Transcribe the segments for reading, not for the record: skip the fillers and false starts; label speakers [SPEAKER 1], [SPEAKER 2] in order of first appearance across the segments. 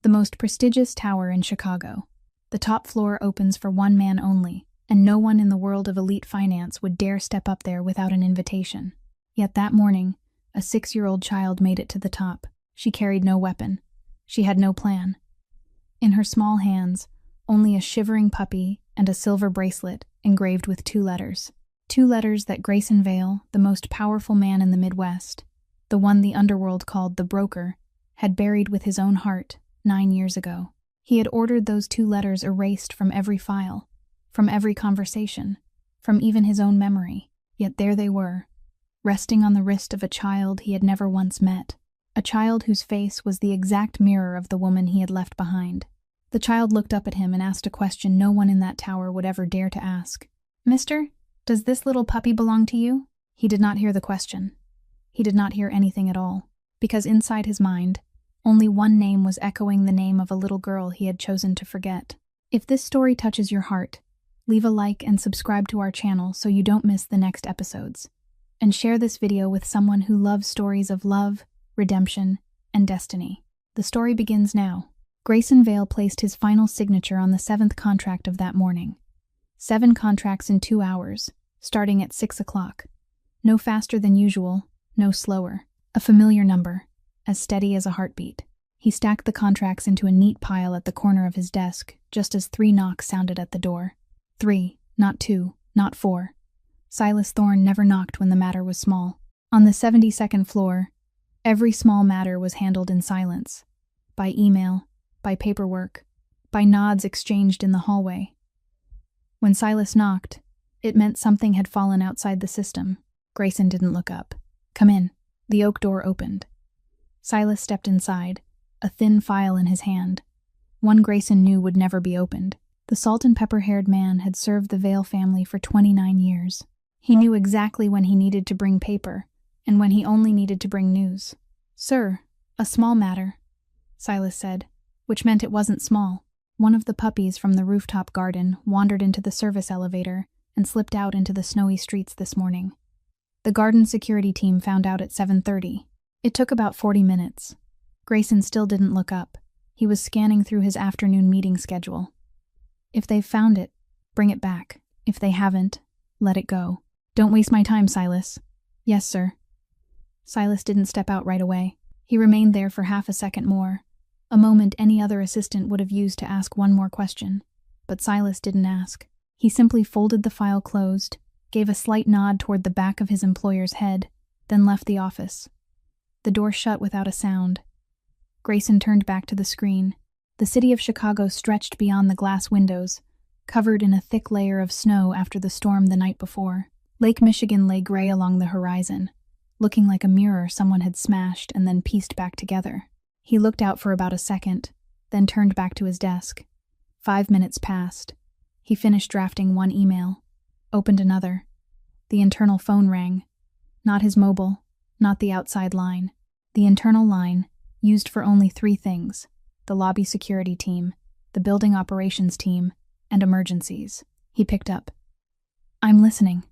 [SPEAKER 1] the most prestigious tower in Chicago. The top floor opens for one man only, and no one in the world of elite finance would dare step up there without an invitation. Yet that morning, a 6-year-old child made it to the top. She carried no weapon. She had no plan. In her small hands, only a shivering puppy and a silver bracelet engraved with 2 letters. 2 letters that Grayson Vale, the most powerful man in the Midwest, the one the underworld called the Broker, had buried with his own heart 9 years ago. He had ordered those 2 letters erased from every file, from every conversation, from even his own memory. Yet there they were, resting on the wrist of a child he had never once met, a child whose face was the exact mirror of the woman he had left behind. The child looked up at him and asked a question no one in that tower would ever dare to ask. "Mister, does this little puppy belong to you?" He did not hear the question. He did not hear anything at all, because inside his mind, only one name was echoing the name of a little girl he had chosen to forget. If this story touches your heart, leave a like and subscribe to our channel so you don't miss the next episodes. And share this video with someone who loves stories of love, redemption, and destiny. The story begins now. Grayson Vale placed his final signature on the 7th contract of that morning. 7 contracts in 2 hours, starting at 6 o'clock. No faster than usual, no slower. A familiar number, as steady as a heartbeat. He stacked the contracts into a neat pile at the corner of his desk, just as 3 knocks sounded at the door. 3, not 2, not 4. Silas Thorne never knocked when the matter was small. On the 72nd floor, every small matter was handled in silence. By email, by paperwork, by nods exchanged in the hallway. When Silas knocked, it meant something had fallen outside the system. Grayson didn't look up. "Come in." The oak door opened. Silas stepped inside, a thin file in his hand. One Grayson knew would never be opened. The salt-and-pepper-haired man had served the Vale family for 29 years. He knew exactly when he needed to bring paper, and when he only needed to bring news. "Sir, a small matter," Silas said, which meant it wasn't small. One of the puppies from the rooftop garden wandered into the service elevator and slipped out into the snowy streets this morning. The garden security team found out at 7:30. It took about 40 minutes. Grayson still didn't look up. He was scanning through his afternoon meeting schedule. If they've found it, bring it back. If they haven't, let it go. "Don't waste my time, Silas." "Yes, sir." Silas didn't step out right away. He remained there for half a second more, a moment any other assistant would have used to ask one more question. But Silas didn't ask. He simply folded the file closed, gave a slight nod toward the back of his employer's head, then left the office. The door shut without a sound. Grayson turned back to the screen. The city of Chicago stretched beyond the glass windows, covered in a thick layer of snow after the storm the night before. Lake Michigan lay gray along the horizon, looking like a mirror someone had smashed and then pieced back together. He looked out for about a second, then turned back to his desk. 5 minutes passed. He finished drafting one email, opened another. The internal phone rang. Not his mobile, not the outside line. The internal line, used for only 3 things: the lobby security team, the building operations team, and emergencies. He picked up. "I'm listening."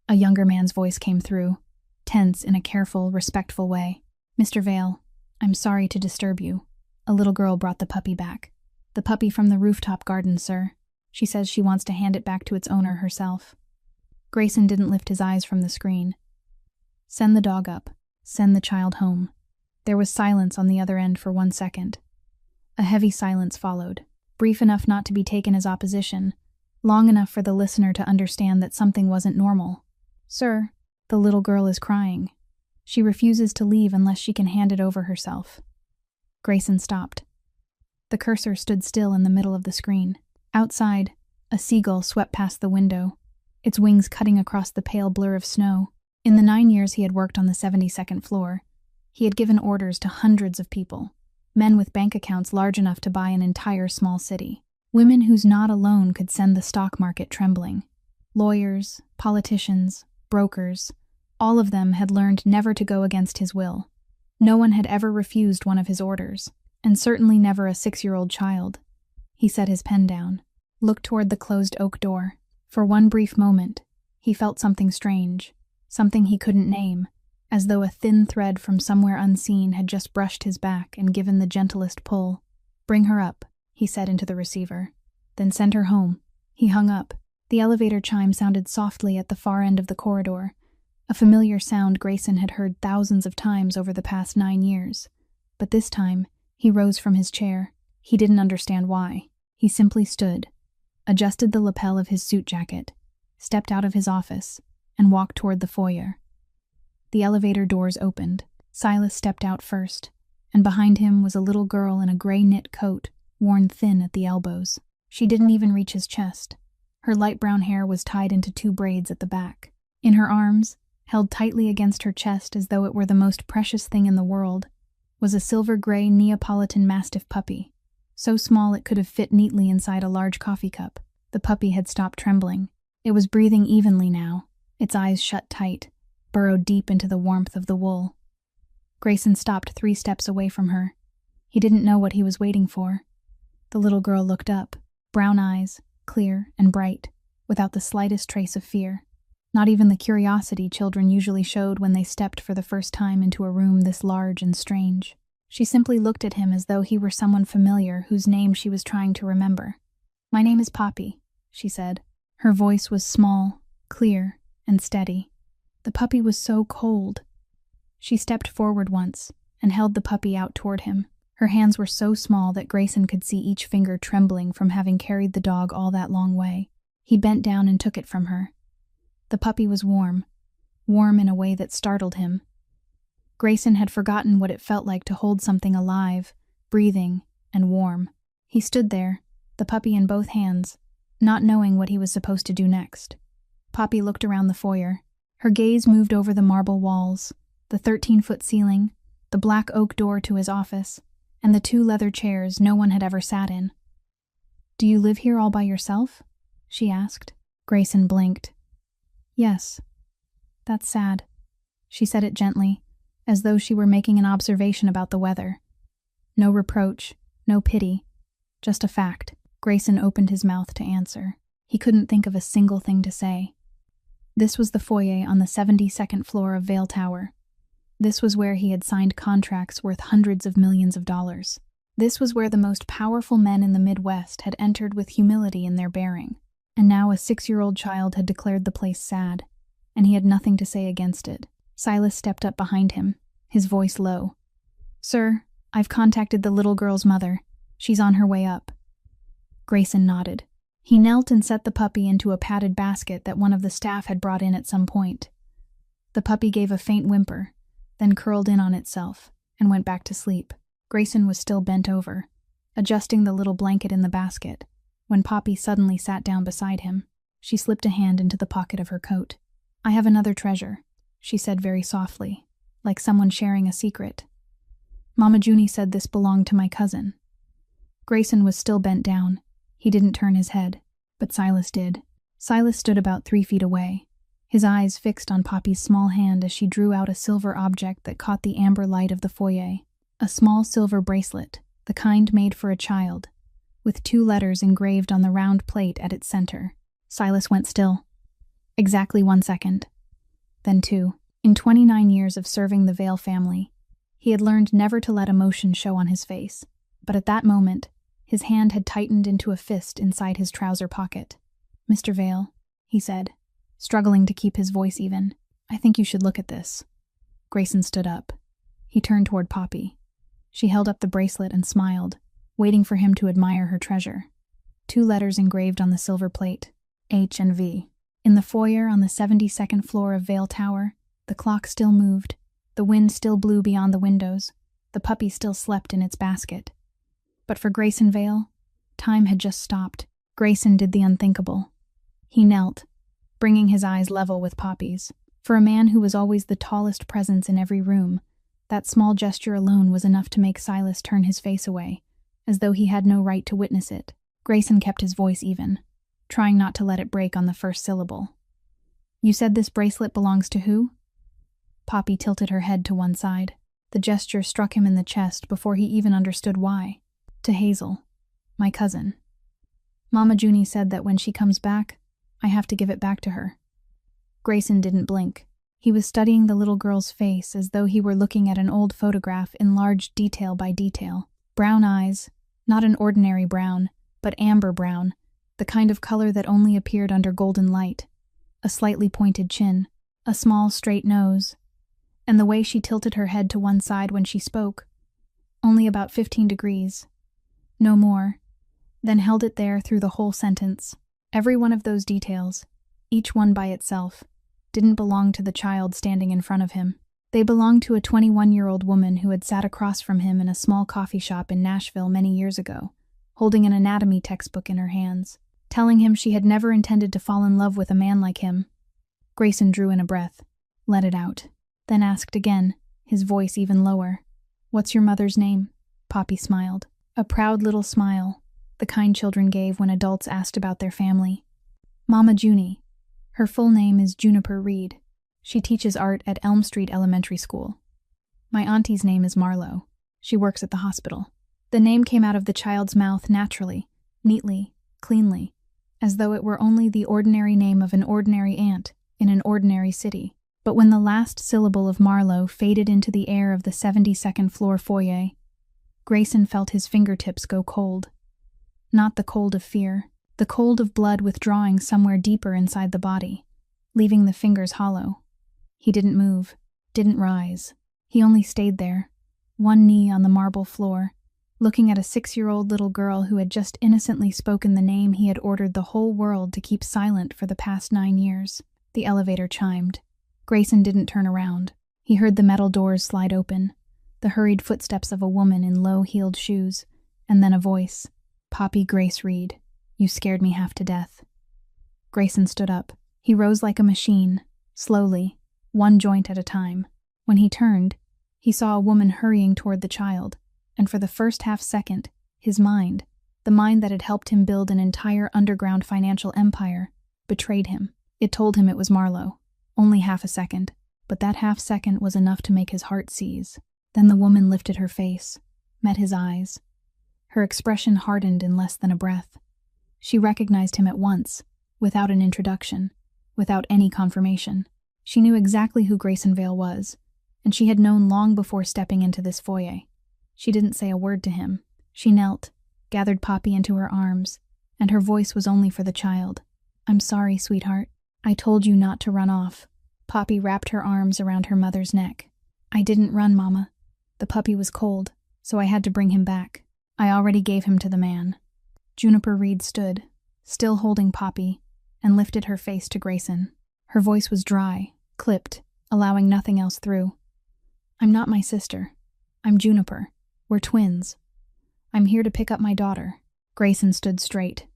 [SPEAKER 1] A younger man's voice came through, tense in a careful, respectful way. "Mr. Vale, I'm sorry to disturb you." A little girl brought the puppy back. "The puppy from the rooftop garden, sir. She says she wants to hand it back to its owner herself." Grayson didn't lift his eyes from the screen. "Send the dog up. Send the child home." There was silence on the other end for 1 second. A heavy silence followed, brief enough not to be taken as opposition, long enough for the listener to understand that something wasn't normal. "Sir, the little girl is crying. She refuses to leave unless she can hand it over herself." Grayson stopped. The cursor stood still in the middle of the screen. Outside, a seagull swept past the window, its wings cutting across the pale blur of snow. In the 9 years he had worked on the 72nd floor, he had given orders to hundreds of people, men with bank accounts large enough to buy an entire small city, women whose nod alone could send the stock market trembling. Lawyers, politicians, brokers, all of them had learned never to go against his will. No one had ever refused one of his orders, and certainly never a 6-year-old child. He set his pen down, looked toward the closed oak door. For one brief moment, he felt something strange, something he couldn't name, as though a thin thread from somewhere unseen had just brushed his back and given the gentlest pull. "Bring her up," he said into the receiver. "Then send her home." He hung up. The elevator chime sounded softly at the far end of the corridor, a familiar sound Grayson had heard thousands of times over the past 9 years. But this time, he rose from his chair. He didn't understand why. He simply stood, adjusted the lapel of his suit jacket, stepped out of his office, and walked toward the foyer. The elevator doors opened. Silas stepped out first, and behind him was a little girl in a gray knit coat, worn thin at the elbows. She didn't even reach his chest. Her light brown hair was tied into 2 braids at the back. In her arms, held tightly against her chest as though it were the most precious thing in the world, was a silver-gray Neapolitan Mastiff puppy, so small it could have fit neatly inside a large coffee cup. The puppy had stopped trembling. It was breathing evenly now, its eyes shut tight, burrowed deep into the warmth of the wool. Grayson stopped 3 steps away from her. He didn't know what he was waiting for. The little girl looked up, brown eyes, clear and bright, without the slightest trace of fear. Not even the curiosity children usually showed when they stepped for the first time into a room this large and strange. She simply looked at him as though he were someone familiar whose name she was trying to remember. "My name is Poppy," she said. Her voice was small, clear, and steady. The puppy was so cold. She stepped forward once and held the puppy out toward him. Her hands were so small that Grayson could see each finger trembling from having carried the dog all that long way. He bent down and took it from her. The puppy was warm in a way that startled him. Grayson had forgotten what it felt like to hold something alive, breathing, and warm. He stood there, the puppy in both hands, not knowing what he was supposed to do next. Poppy looked around the foyer. Her gaze moved over the marble walls, the 13-foot ceiling, the black oak door to his office, and the 2 leather chairs no one had ever sat in. "Do you live here all by yourself?" she asked. Grayson blinked. "Yes. That's sad." She said it gently, as though she were making an observation about the weather. No reproach, no pity, just a fact. Grayson opened his mouth to answer. He couldn't think of a single thing to say. This was the foyer on the 72nd floor of Vale Tower. This was where he had signed contracts worth hundreds of millions of dollars. This was where the most powerful men in the Midwest had entered with humility in their bearing. And now a 6-year-old child had declared the place sad, and he had nothing to say against it. Silas stepped up behind him, his voice low. "Sir, I've contacted the little girl's mother. She's on her way up." Grayson nodded. He knelt and set the puppy into a padded basket that one of the staff had brought in at some point. The puppy gave a faint whimper, then curled in on itself, and went back to sleep. Grayson was still bent over, adjusting the little blanket in the basket, when Poppy suddenly sat down beside him. She slipped a hand into the pocket of her coat. "I have another treasure," she said very softly, like someone sharing a secret. "Mama Junie said this belonged to my cousin." Grayson was still bent down. He didn't turn his head, but Silas did. Silas stood about 3 feet away, his eyes fixed on Poppy's small hand as she drew out a silver object that caught the amber light of the foyer. A small silver bracelet, the kind made for a child, with 2 letters engraved on the round plate at its center. Silas went still. Exactly 1 second. Then 2. In 29 years of serving the Vale family, he had learned never to let emotion show on his face. But at that moment, his hand had tightened into a fist inside his trouser pocket. "Mr. Vale," he said, struggling to keep his voice even, "I think you should look at this." Grayson stood up. He turned toward Poppy. She held up the bracelet and smiled, waiting for him to admire her treasure. 2 letters engraved on the silver plate, H and V. In the foyer on the 72nd floor of Vale Tower, the clock still moved, the wind still blew beyond the windows, the puppy still slept in its basket. But for Grayson Vale, time had just stopped. Grayson did the unthinkable. He knelt, bringing his eyes level with Poppy's. For a man who was always the tallest presence in every room, that small gesture alone was enough to make Silas turn his face away, as though he had no right to witness it. Grayson kept his voice even, trying not to let it break on the first syllable. "You said this bracelet belongs to who?" Poppy tilted her head to one side. The gesture struck him in the chest before he even understood why. "To Hazel, my cousin. Mama Junie said that when she comes back, I have to give it back to her." Grayson didn't blink. He was studying the little girl's face as though he were looking at an old photograph enlarged detail by detail. Brown eyes, Not an ordinary brown, but amber brown, the kind of color that only appeared under golden light. A slightly pointed chin, a small straight nose, and the way she tilted her head to one side when she spoke. Only about 15 degrees. No more. Then held it there through the whole sentence. Every one of those details, each one by itself, didn't belong to the child standing in front of him. They belonged to a 21-year-old woman who had sat across from him in a small coffee shop in Nashville many years ago, holding an anatomy textbook in her hands, telling him she had never intended to fall in love with a man like him. Grayson drew in a breath, let it out, then asked again, his voice even lower. "What's your mother's name?" Poppy smiled. A proud little smile, the kind children gave when adults asked about their family. "Mama Junie. Her full name is Juniper Reed. She teaches art at Elm Street Elementary School. My auntie's name is Marlowe. She works at the hospital." The name came out of the child's mouth naturally, neatly, cleanly, as though it were only the ordinary name of an ordinary aunt in an ordinary city. But when the last syllable of Marlowe faded into the air of the 72nd floor foyer, Grayson felt his fingertips go cold. Not the cold of fear, the cold of blood withdrawing somewhere deeper inside the body, leaving the fingers hollow. He didn't move, didn't rise. He only stayed there, one knee on the marble floor, looking at a 6-year-old little girl who had just innocently spoken the name he had ordered the whole world to keep silent for the past 9 years. The elevator chimed. Grayson didn't turn around. He heard the metal doors slide open, the hurried footsteps of a woman in low-heeled shoes, and then a voice. "Poppy Grace Reed, you scared me half to death." Grayson stood up. He rose like a machine, slowly, one joint at a time. When he turned, he saw a woman hurrying toward the child, and for the first half-second, his mind, the mind that had helped him build an entire underground financial empire, betrayed him. It told him it was Marlowe. Only half a second, but that half-second was enough to make his heart seize. Then the woman lifted her face, met his eyes. Her expression hardened in less than a breath. She recognized him at once, without an introduction, without any confirmation. She knew exactly who Grayson Vale was, and she had known long before stepping into this foyer. She didn't say a word to him. She knelt, gathered Poppy into her arms, and her voice was only for the child. "I'm sorry, sweetheart. I told you not to run off." Poppy wrapped her arms around her mother's neck. "I didn't run, Mama. The puppy was cold, so I had to bring him back. I already gave him to the man." Juniper Reed stood, still holding Poppy, and lifted her face to Grayson. Her voice was dry, clipped, allowing nothing else through. "I'm not my sister. I'm Juniper. We're twins. I'm here to pick up my daughter." Grayson stood straight.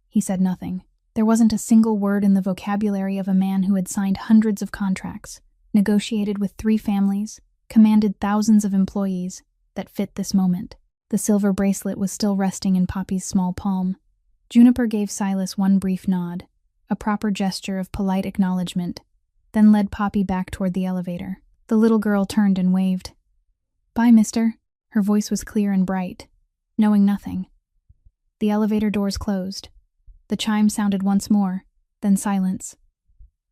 [SPEAKER 1] He said nothing. There wasn't a single word in the vocabulary of a man who had signed hundreds of contracts, negotiated with 3 families, commanded thousands of employees, that fit this moment. The silver bracelet was still resting in Poppy's small palm. Juniper gave Silas one brief nod, a proper gesture of polite acknowledgement, then led Poppy back toward the elevator. The little girl turned and waved. "Bye, mister." Her voice was clear and bright, knowing nothing. The elevator doors closed. The chime sounded once more, then silence.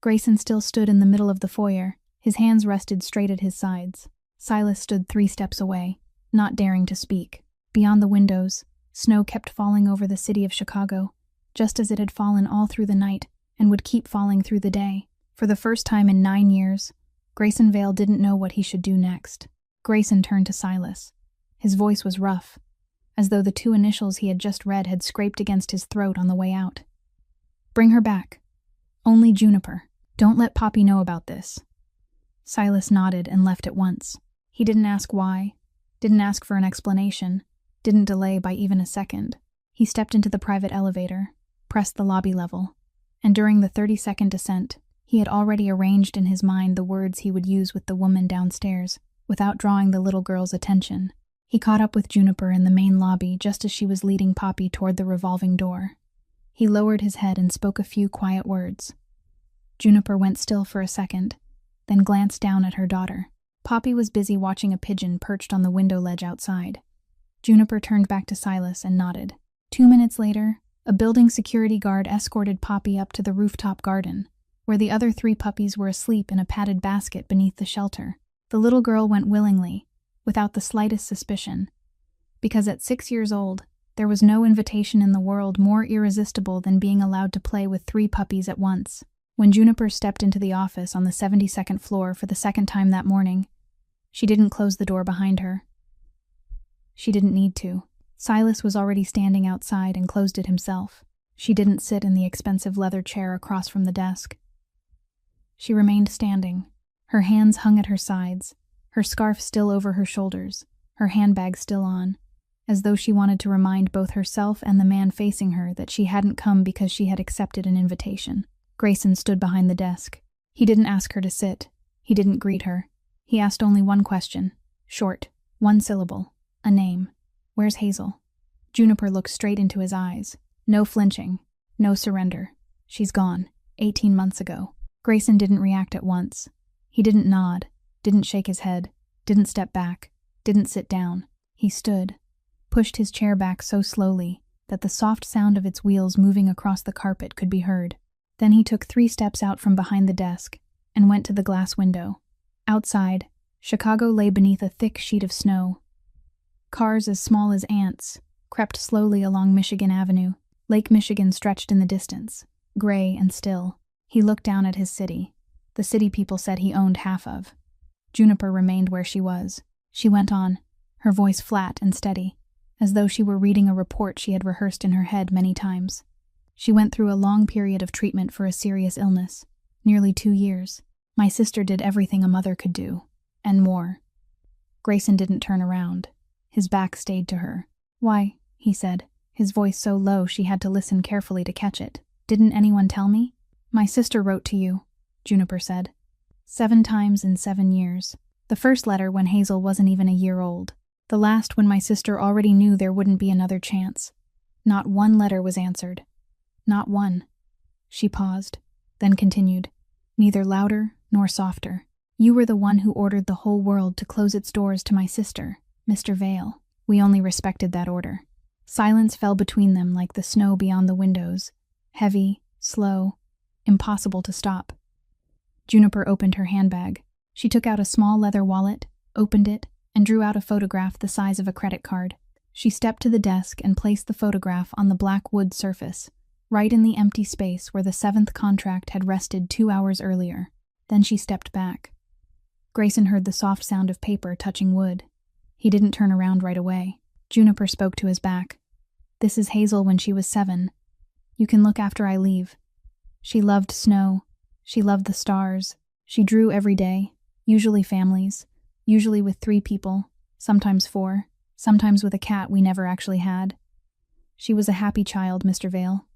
[SPEAKER 1] Grayson still stood in the middle of the foyer, his hands rested straight at his sides. Silas stood 3 steps away, not daring to speak. Beyond the windows, snow kept falling over the city of Chicago, just as it had fallen all through the night and would keep falling through the day. For the first time in 9 years, Grayson Vale didn't know what he should do next. Grayson turned to Silas. His voice was rough, as though the 2 initials he had just read had scraped against his throat on the way out. "Bring her back. Only Juniper. Don't let Poppy know about this." Silas nodded and left at once. He didn't ask why, didn't ask for an explanation, didn't delay by even a second. He stepped into the private elevator, pressed the lobby level, and during the 30-second descent, he had already arranged in his mind the words he would use with the woman downstairs, without drawing the little girl's attention. He caught up with Juniper in the main lobby just as she was leading Poppy toward the revolving door. He lowered his head and spoke a few quiet words. Juniper went still for a second, then glanced down at her daughter. Poppy was busy watching a pigeon perched on the window ledge outside. Juniper turned back to Silas and nodded. 2 minutes later, a building security guard escorted Poppy up to the rooftop garden, where the other 3 puppies were asleep in a padded basket beneath the shelter. The little girl went willingly, without the slightest suspicion, Because at 6 years old, there was no invitation in the world more irresistible than being allowed to play with 3 puppies at once. When Juniper stepped into the office on the 72nd floor for the second time that morning, she didn't close the door behind her. She didn't need to. Silas was already standing outside and closed it himself. She didn't sit in the expensive leather chair across from the desk. She remained standing. Her hands hung at her sides, her scarf still over her shoulders, her handbag still on, as though she wanted to remind both herself and the man facing her that she hadn't come because she had accepted an invitation. Grayson stood behind the desk. He didn't ask her to sit. He didn't greet her. He asked only one question. Short, 1 syllable, a name. Where's Hazel? Juniper looked straight into his eyes. No flinching, no surrender. She's gone, 18 months ago. Grayson didn't react at once. He didn't nod, didn't shake his head, didn't step back, didn't sit down. He stood, pushed his chair back so slowly that the soft sound of its wheels moving across the carpet could be heard. Then he took 3 steps out from behind the desk and went to the glass window. Outside, Chicago lay beneath a thick sheet of snow. Cars as small as ants crept slowly along Michigan Avenue. Lake Michigan stretched in the distance, gray and still. He looked down at his city, the city people said he owned half of. Juniper remained where she was. She went on, her voice flat and steady, as though she were reading a report she had rehearsed in her head many times. She went through a long period of treatment for a serious illness, nearly 2 years. My sister did everything a mother could do, and more. Grayson didn't turn around. His back stayed to her. Why, he said, his voice so low she had to listen carefully to catch it. Didn't anyone tell me? My sister wrote to you, Juniper said. 7 times in 7 years. The first letter when Hazel wasn't even a year old. The last when my sister already knew there wouldn't be another chance. Not 1 letter was answered. Not 1. She paused, then continued, neither louder nor softer. You were the one who ordered the whole world to close its doors to my sister, Mr. Vale. We only respected that order. Silence fell between them like the snow beyond the windows, heavy, slow, impossible to stop. Juniper opened her handbag. She took out a small leather wallet, opened it, and drew out a photograph the size of a credit card. She stepped to the desk and placed the photograph on the black wood surface, right in the empty space where the 7th contract had rested 2 hours earlier. Then she stepped back. Grayson heard the soft sound of paper touching wood. He didn't turn around right away. Juniper spoke to his back. This is Hazel when she was 7. You can look after I leave. She loved snow. She loved the stars. She drew every day, usually families, usually with 3 people, sometimes 4, sometimes with a cat we never actually had. She was a happy child, Mr. Vale.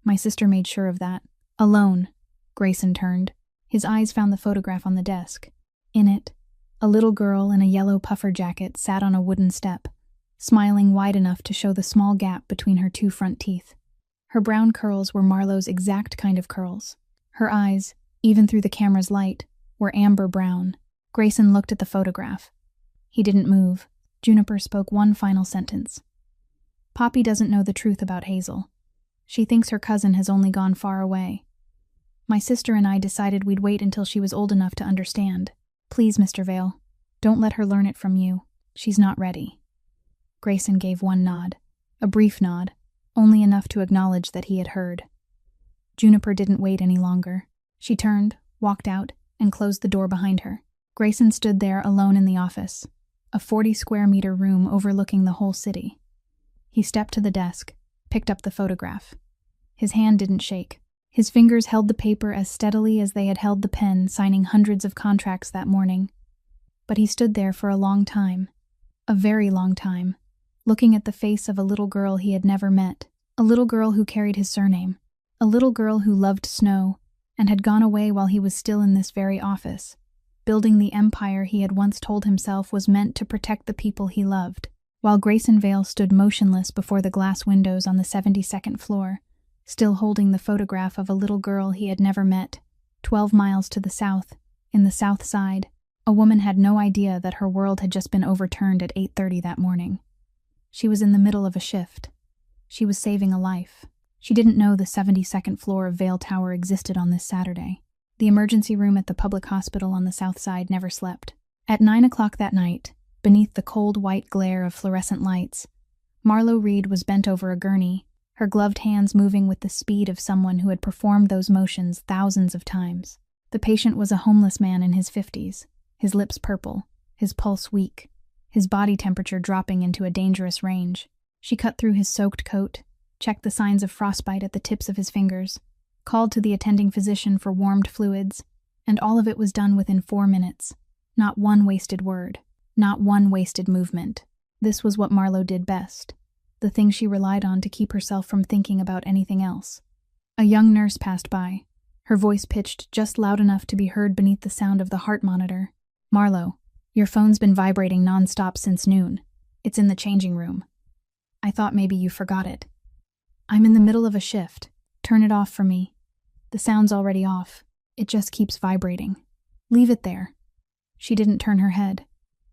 [SPEAKER 1] My sister made sure of that. Alone. Grayson turned. His eyes found the photograph on the desk. In it, a little girl in a yellow puffer jacket sat on a wooden step, smiling wide enough to show the small gap between her 2 front teeth. Her brown curls were Marlowe's exact kind of curls. Her eyes, even through the camera's light, were amber brown. Grayson looked at the photograph. He didn't move. Juniper spoke one final sentence. Poppy doesn't know the truth about Hazel. She thinks her cousin has only gone far away. My sister and I decided we'd wait until she was old enough to understand. Please, Mr. Vale, don't let her learn it from you. She's not ready. Grayson gave one nod, a brief nod, only enough to acknowledge that he had heard. Juniper didn't wait any longer. She turned, walked out, and closed the door behind her. Grayson stood there alone in the office, a 40-square-meter room overlooking the whole city. He stepped to the desk, picked up the photograph. His hand didn't shake. His fingers held the paper as steadily as they had held the pen signing hundreds of contracts that morning. But he stood there for a long time, a very long time, looking at the face of a little girl he had never met, a little girl who carried his surname, a little girl who loved snow and had gone away while he was still in this very office, building the empire he had once told himself was meant to protect the people he loved. While Grayson Vale stood motionless before the glass windows on the 72nd floor, still holding the photograph of a little girl he had never met, 12 miles to the south, in the South Side, a woman had no idea that her world had just been overturned at 8:30 that morning. She was in the middle of a shift. She was saving a life. She didn't know the 72nd floor of Vale Tower existed on this Saturday. The emergency room at the public hospital on the South Side never slept. At 9 o'clock that night, beneath the cold white glare of fluorescent lights, Marlo Reed was bent over a gurney, her gloved hands moving with the speed of someone who had performed those motions thousands of times. The patient was a homeless man in his 50s, his lips purple, his pulse weak, his body temperature dropping into a dangerous range. She cut through his soaked coat, checked the signs of frostbite at the tips of his fingers, called to the attending physician for warmed fluids, and all of it was done within 4 minutes. Not one wasted word, not one wasted movement. This was what Marlo did best, the thing she relied on to keep herself from thinking about anything else. A young nurse passed by, her voice pitched just loud enough to be heard beneath the sound of the heart monitor. "Marlo, your phone's been vibrating nonstop since noon. It's in the changing room. I thought maybe you forgot it." "I'm in the middle of a shift. Turn it off for me." "The sound's already off. It just keeps vibrating." "Leave it there." She didn't turn her head.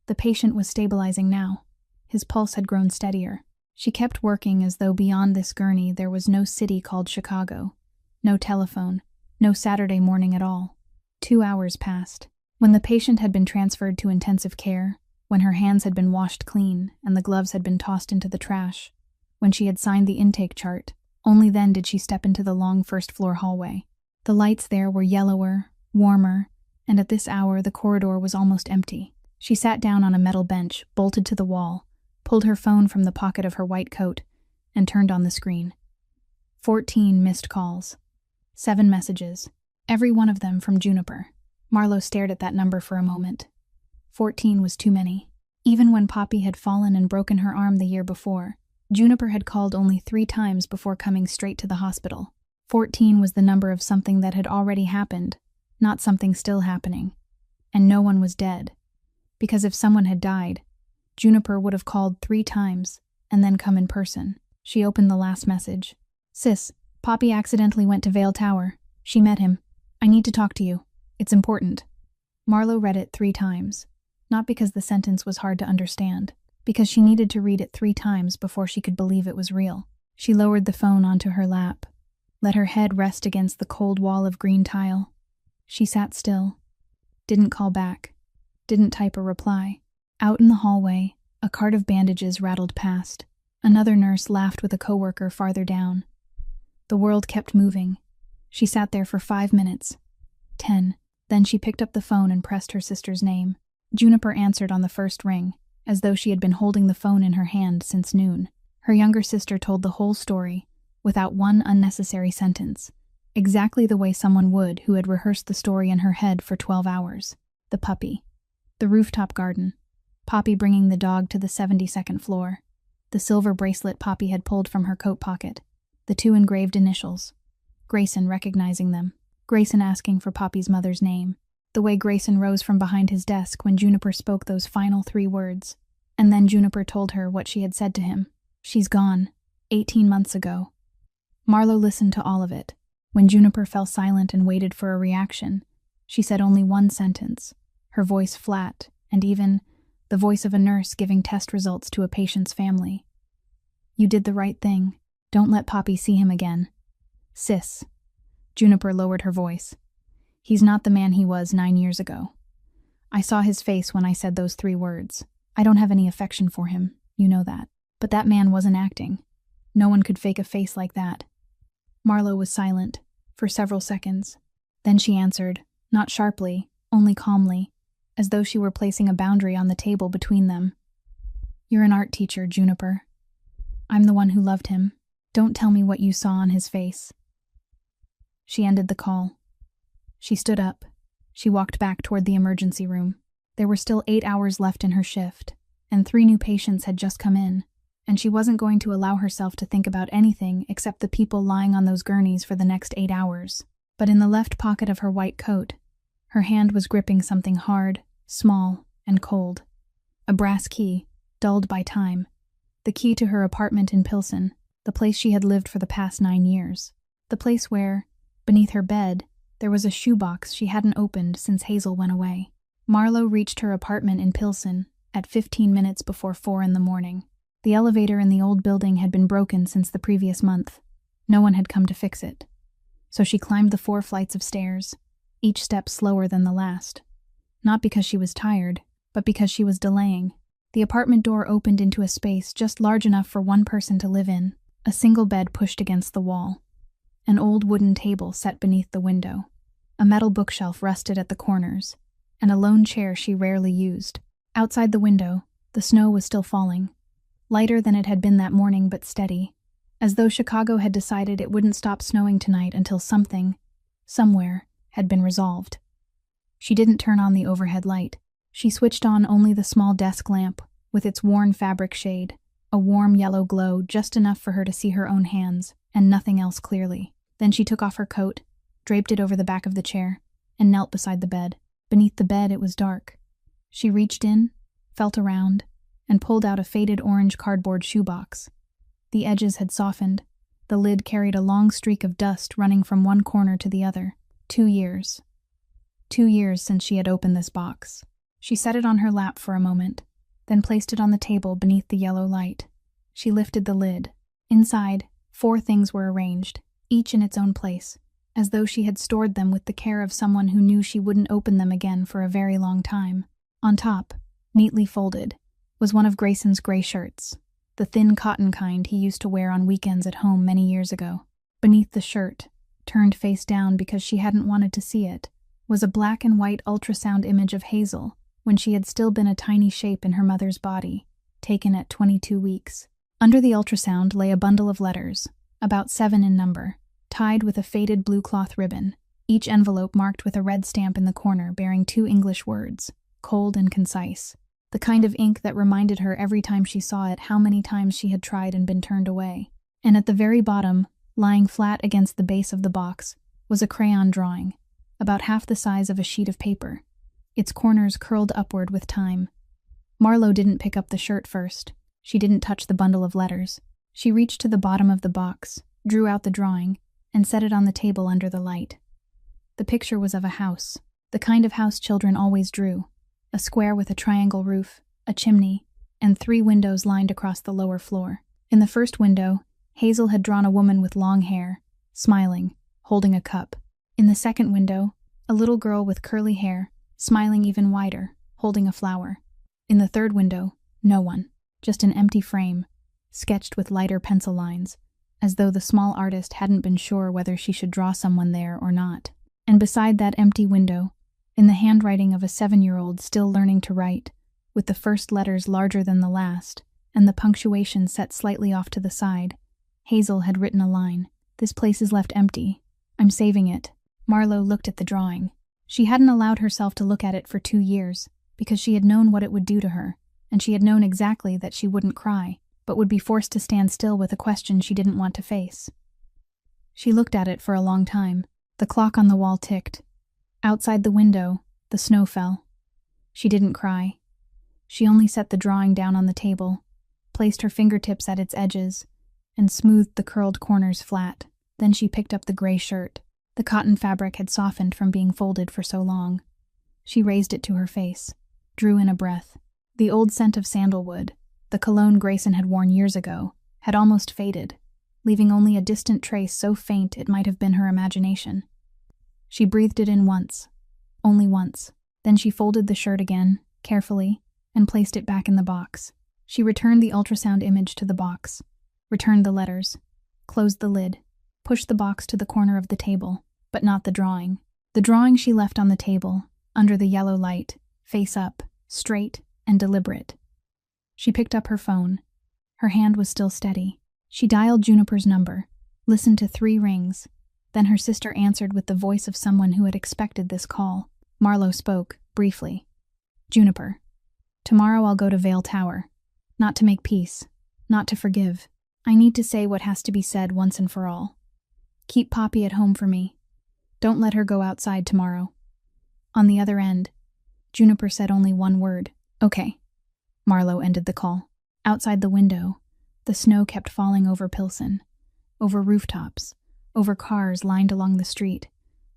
[SPEAKER 1] The patient was stabilizing now. His pulse had grown steadier. She kept working as though beyond this gurney there was no city called Chicago, no telephone, no Saturday morning at all. 2 hours passed. When the patient had been transferred to intensive care, when her hands had been washed clean and the gloves had been tossed into the trash, when she had signed the intake chart, only then did she step into the long first-floor hallway. The lights there were yellower, warmer, and at this hour the corridor was almost empty. She sat down on a metal bench, bolted to the wall, pulled her phone from the pocket of her white coat, and turned on the screen. 14 missed calls. 7 messages, every one of them from Juniper. Marlo stared at that number for a moment. 14 was too many. Even when Poppy had fallen and broken her arm the year before, Juniper had called only 3 times before coming straight to the hospital. 14 was the number of something that had already happened, not something still happening. And no one was dead. Because if someone had died, Juniper would have called 3 times and then come in person. She opened the last message. "Sis, Poppy accidentally went to Vale Tower. She met him. I need to talk to you. It's important." Marlo read it 3 times, not because the sentence was hard to understand, because she needed to read it 3 times before she could believe it was real. She lowered the phone onto her lap, let her head rest against the cold wall of green tile. She sat still, didn't call back, didn't type a reply. Out in the hallway, a cart of bandages rattled past. Another nurse laughed with a coworker farther down. The world kept moving. She sat there for 5 minutes. 10. Then she picked up the phone and pressed her sister's name. Juniper answered on the first ring, as though she had been holding the phone in her hand since noon. Her younger sister told the whole story, without one unnecessary sentence, exactly the way someone would who had rehearsed the story in her head for 12 hours. The puppy. The rooftop garden. Poppy bringing the dog to the 72nd floor. The silver bracelet Poppy had pulled from her coat pocket. The 2 engraved initials. Grayson recognizing them. Grayson asking for Poppy's mother's name. The way Grayson rose from behind his desk when Juniper spoke those final 3 words. And then Juniper told her what she had said to him. "She's gone. 18 months ago." Marlo listened to all of it. When Juniper fell silent and waited for a reaction, she said only one sentence, her voice flat, and even the voice of a nurse giving test results to a patient's family. "You did the right thing. Don't let Poppy see him again. Sis." Juniper lowered her voice. "He's not the man he was 9 years ago. I saw his face when I said those 3 words. I don't have any affection for him, you know that. But that man wasn't acting. No one could fake a face like that." Marlo was silent, for several seconds. Then she answered, not sharply, only calmly, as though she were placing a boundary on the table between them. "You're an art teacher, Juniper. I'm the one who loved him. Don't tell me what you saw on his face." She ended the call. She stood up. She walked back toward the emergency room. There were still 8 hours left in her shift, and 3 new patients had just come in, and she wasn't going to allow herself to think about anything except the people lying on those gurneys for the next 8 hours. But in the left pocket of her white coat, her hand was gripping something hard, small, and cold. A brass key, dulled by time. The key to her apartment in Pilsen, the place she had lived for the past 9 years. The place where, beneath her bed, there was a shoebox she hadn't opened since Hazel went away. Marlo reached her apartment in Pilsen at 15 minutes before 4 in the morning. The elevator in the old building had been broken since the previous month. No one had come to fix it. So she climbed the 4 flights of stairs, each step slower than the last. Not because she was tired, but because she was delaying. The apartment door opened into a space just large enough for one person to live in, a single bed pushed against the wall, an old wooden table set beneath the window, a metal bookshelf rusted at the corners, and a lone chair she rarely used. Outside the window, the snow was still falling, lighter than it had been that morning but steady, as though Chicago had decided it wouldn't stop snowing tonight until something, somewhere, had been resolved. She didn't turn on the overhead light. She switched on only the small desk lamp, with its worn fabric shade, a warm yellow glow just enough for her to see her own hands, and nothing else clearly. Then she took off her coat, draped it over the back of the chair, and knelt beside the bed. Beneath the bed it was dark. She reached in, felt around, and pulled out a faded orange cardboard shoebox. The edges had softened. The lid carried a long streak of dust running from one corner to the other. 2 years. 2 years since she had opened this box. She set it on her lap for a moment, then placed it on the table beneath the yellow light. She lifted the lid. Inside, 4 things were arranged, each in its own place, as though she had stored them with the care of someone who knew she wouldn't open them again for a very long time. On top, neatly folded, was one of Grayson's gray shirts, the thin cotton kind he used to wear on weekends at home many years ago. Beneath the shirt, turned face down because she hadn't wanted to see it, was a black and white ultrasound image of Hazel, when she had still been a tiny shape in her mother's body, taken at 22 weeks. Under the ultrasound lay a bundle of letters, about 7 in number, tied with a faded blue cloth ribbon, each envelope marked with a red stamp in the corner bearing 2 English words, cold and concise, the kind of ink that reminded her every time she saw it how many times she had tried and been turned away. And at the very bottom, lying flat against the base of the box, was a crayon drawing, about half the size of a sheet of paper, its corners curled upward with time. Marlowe didn't pick up the shirt first. She didn't touch the bundle of letters. She reached to the bottom of the box, drew out the drawing, and set it on the table under the light. The picture was of a house, the kind of house children always drew, a square with a triangle roof, a chimney, and 3 windows lined across the lower floor. In the first window, Hazel had drawn a woman with long hair, smiling, holding a cup. In the second window, a little girl with curly hair, smiling even wider, holding a flower. In the third window, no one, just an empty frame, sketched with lighter pencil lines, as though the small artist hadn't been sure whether she should draw someone there or not. And beside that empty window, in the handwriting of a 7-year-old still learning to write, with the first letters larger than the last, and the punctuation set slightly off to the side, Hazel had written a line. "This place is left empty. I'm saving it." Marlowe looked at the drawing. She hadn't allowed herself to look at it for 2 years, because she had known what it would do to her, and she had known exactly that she wouldn't cry, but would be forced to stand still with a question she didn't want to face. She looked at it for a long time. The clock on the wall ticked. Outside the window, the snow fell. She didn't cry. She only set the drawing down on the table, placed her fingertips at its edges, and smoothed the curled corners flat. Then she picked up the gray shirt. The cotton fabric had softened from being folded for so long. She raised it to her face, drew in a breath. The old scent of sandalwood, the cologne Grayson had worn years ago, had almost faded, leaving only a distant trace so faint it might have been her imagination. She breathed it in once, only once. Then she folded the shirt again, carefully, and placed it back in the box. She returned the ultrasound image to the box, returned the letters, closed the lid, pushed the box to the corner of the table, but not the drawing. The drawing she left on the table, under the yellow light, face up, straight and deliberate. She picked up her phone. Her hand was still steady. She dialed Juniper's number, listened to 3 rings. Then her sister answered with the voice of someone who had expected this call. Marlowe spoke, briefly. "Juniper, tomorrow I'll go to Vale Tower. Not to make peace, not to forgive. I need to say what has to be said once and for all. Keep Poppy at home for me. Don't let her go outside tomorrow." On the other end, Juniper said only one word. "Okay." Marlowe ended the call. Outside the window, the snow kept falling over Pilsen, over rooftops, over cars lined along the street,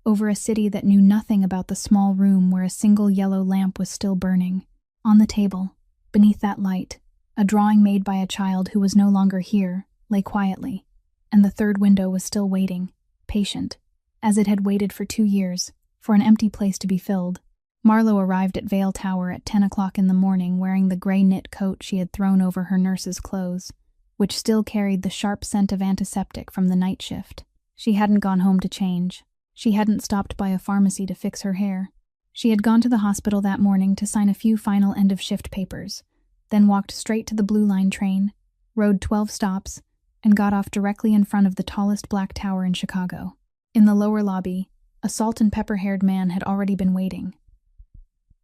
[SPEAKER 1] over a city that knew nothing about the small room where a single yellow lamp was still burning. On the table, beneath that light, a drawing made by a child who was no longer here lay quietly, and the third window was still waiting, patient, as it had waited for 2 years, for an empty place to be filled. Marlowe arrived at Vale Tower at 10 o'clock in the morning wearing the gray knit coat she had thrown over her nurse's clothes, which still carried the sharp scent of antiseptic from the night shift. She hadn't gone home to change. She hadn't stopped by a pharmacy to fix her hair. She had gone to the hospital that morning to sign a few final end-of-shift papers, then walked straight to the Blue Line train, rode 12 stops, and got off directly in front of the tallest black tower in Chicago. In the lower lobby, a salt-and-pepper-haired man had already been waiting.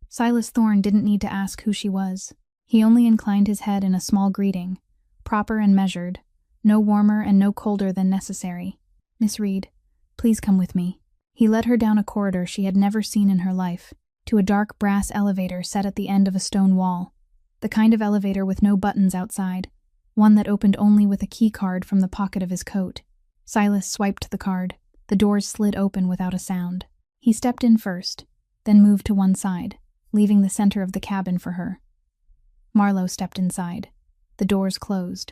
[SPEAKER 1] Silas Thorne didn't need to ask who she was. He only inclined his head in a small greeting, proper and measured, no warmer and no colder than necessary. "Miss Reed, please come with me." He led her down a corridor she had never seen in her life, to a dark brass elevator set at the end of a stone wall, the kind of elevator with no buttons outside, one that opened only with a key card from the pocket of his coat. Silas swiped the card. The doors slid open without a sound. He stepped in first, then moved to one side, leaving the center of the cabin for her. Marlowe stepped inside. The doors closed.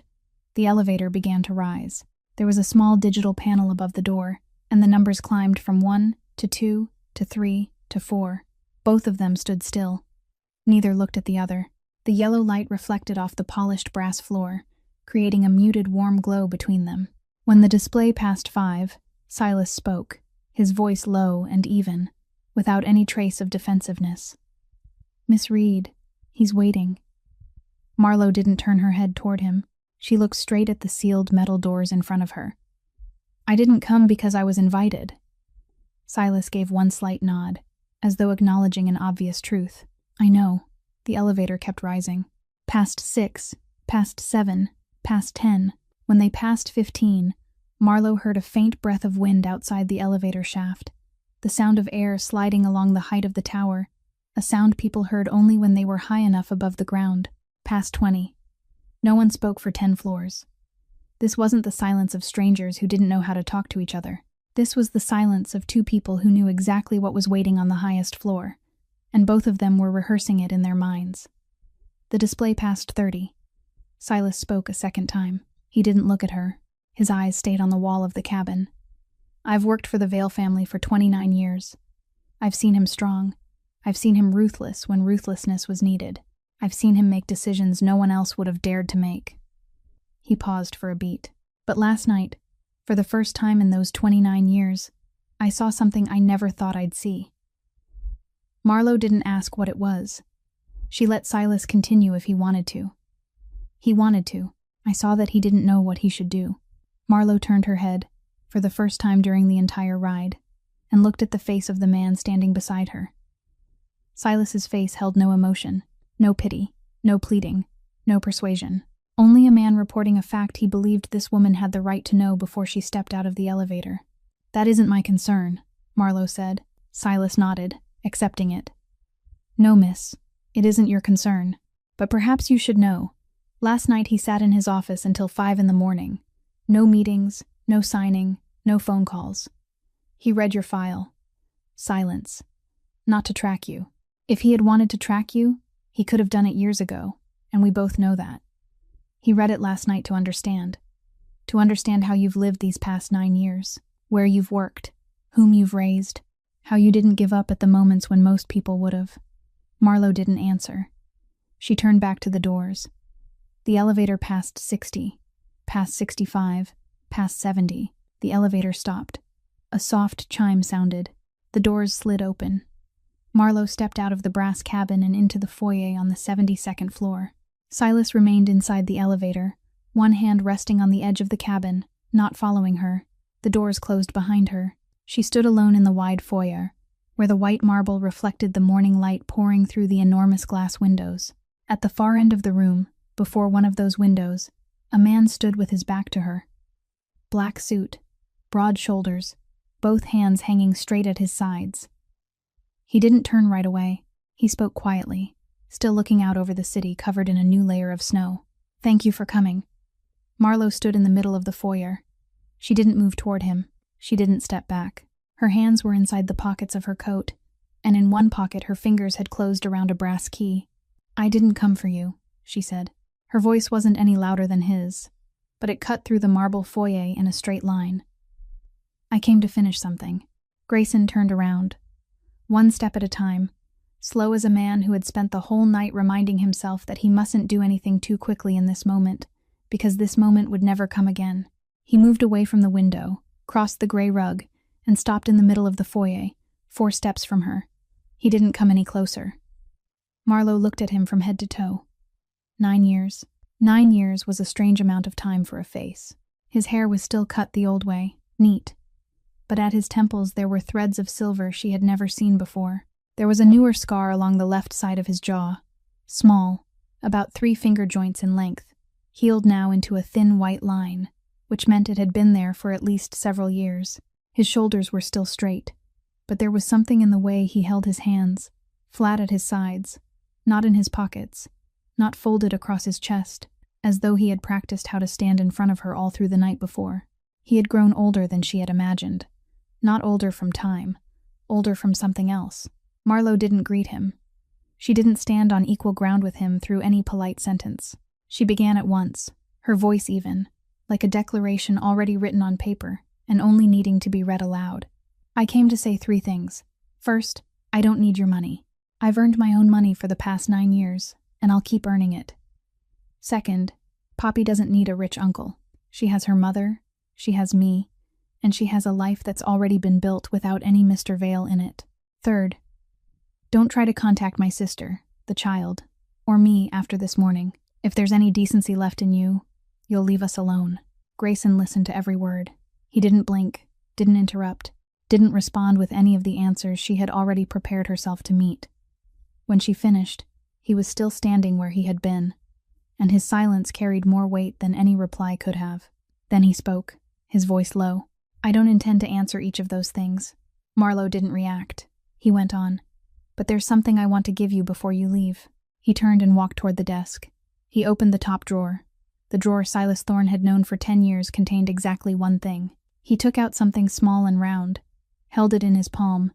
[SPEAKER 1] The elevator began to rise. There was a small digital panel above the door, and the numbers climbed from 1 to 2 to 3 to 4. Both of them stood still. Neither looked at the other. The yellow light reflected off the polished brass floor, creating a muted warm glow between them. When the display passed 5, Silas spoke, his voice low and even, without any trace of defensiveness. "Miss Reed, he's waiting." Marlowe didn't turn her head toward him. She looked straight at the sealed metal doors in front of her. "I didn't come because I was invited." Silas gave one slight nod, as though acknowledging an obvious truth. "I know." The elevator kept rising. Past 6, past 7, past 10. When they passed 15, Marlowe heard a faint breath of wind outside the elevator shaft, the sound of air sliding along the height of the tower, a sound people heard only when they were high enough above the ground. Past 20. No one spoke for 10 floors. This wasn't the silence of strangers who didn't know how to talk to each other. This was the silence of two people who knew exactly what was waiting on the highest floor, and both of them were rehearsing it in their minds. The display passed 30. Silas spoke a second time. He didn't look at her. His eyes stayed on the wall of the cabin. "I've worked for the Vale family for 29 years. I've seen him strong. I've seen him ruthless when ruthlessness was needed. I've seen him make decisions no one else would have dared to make." He paused for a beat. "But last night, for the first time in those 29 years, I saw something I never thought I'd see." Marlowe didn't ask what it was. She let Silas continue if he wanted to. He wanted to. I saw that he didn't know what he should do. Marlowe turned her head, for the first time during the entire ride, and looked at the face of the man standing beside her. Silas's face held no emotion, no pity, no pleading, no persuasion. Only a man reporting a fact he believed this woman had the right to know before she stepped out of the elevator. "That isn't my concern," Marlowe said. Silas nodded, accepting it. "No, miss, it isn't your concern. But perhaps you should know. Last night he sat in his office until 5 in the morning. No meetings, no signing, no phone calls. He read your file. Silence. Not to track you. If he had wanted to track you, he could have done it years ago, and we both know that. He read it last night to understand how you've lived these past 9 years, where you've worked, whom you've raised, how you didn't give up at the moments when most people would have." Marlowe didn't answer. She turned back to the doors. The elevator passed 60, past 65, past 70. The elevator stopped. A soft chime sounded. The doors slid open. Marlowe stepped out of the brass cabin and into the foyer on the 72nd floor. Silas remained inside the elevator, one hand resting on the edge of the cabin, not following her. The doors closed behind her. She stood alone in the wide foyer, where the white marble reflected the morning light pouring through the enormous glass windows. At the far end of the room, before one of those windows, a man stood with his back to her. Black suit, broad shoulders, both hands hanging straight at his sides. He didn't turn right away. He spoke quietly, still looking out over the city covered in a new layer of snow. "Thank you for coming." Marlowe stood in the middle of the foyer. She didn't move toward him. She didn't step back. Her hands were inside the pockets of her coat, and in one pocket her fingers had closed around a brass key. "I didn't come for you," she said. Her voice wasn't any louder than his, but it cut through the marble foyer in a straight line. "I came to finish something." Grayson turned around. One step at a time, slow as a man who had spent the whole night reminding himself that he mustn't do anything too quickly in this moment, because this moment would never come again. He moved away from the window, crossed the gray rug, and stopped in the middle of the foyer, 4 steps from her. He didn't come any closer. Marlowe looked at him from head to toe. 9 years. 9 years was a strange amount of time for a face. His hair was still cut the old way, neat. But at his temples there were threads of silver she had never seen before. There was a newer scar along the left side of his jaw, small, about 3 finger joints in length, healed now into a thin white line, which meant it had been there for at least several years. His shoulders were still straight, but there was something in the way he held his hands, flat at his sides, not in his pockets, not folded across his chest, as though he had practiced how to stand in front of her all through the night before. He had grown older than she had imagined. Not older from time, older from something else. Marlowe didn't greet him. She didn't stand on equal ground with him through any polite sentence. She began at once, her voice even, like a declaration already written on paper and only needing to be read aloud. I came to say 3 things. First, I don't need your money. I've earned my own money for the past 9 years, and I'll keep earning it. Second, Poppy doesn't need a rich uncle. She has her mother, she has me, and she has a life that's already been built without any Mr. Vale in it. Third, don't try to contact my sister, the child, or me after this morning. If there's any decency left in you, you'll leave us alone. Grayson listened to every word. He didn't blink, didn't interrupt, didn't respond with any of the answers she had already prepared herself to meet. When she finished, he was still standing where he had been, and his silence carried more weight than any reply could have. Then he spoke, his voice low. I don't intend to answer each of those things. Marlowe didn't react. He went on. But there's something I want to give you before you leave. He turned and walked toward the desk. He opened the top drawer. The drawer Silas Thorne had known for 10 years contained exactly one thing. He took out something small and round, held it in his palm,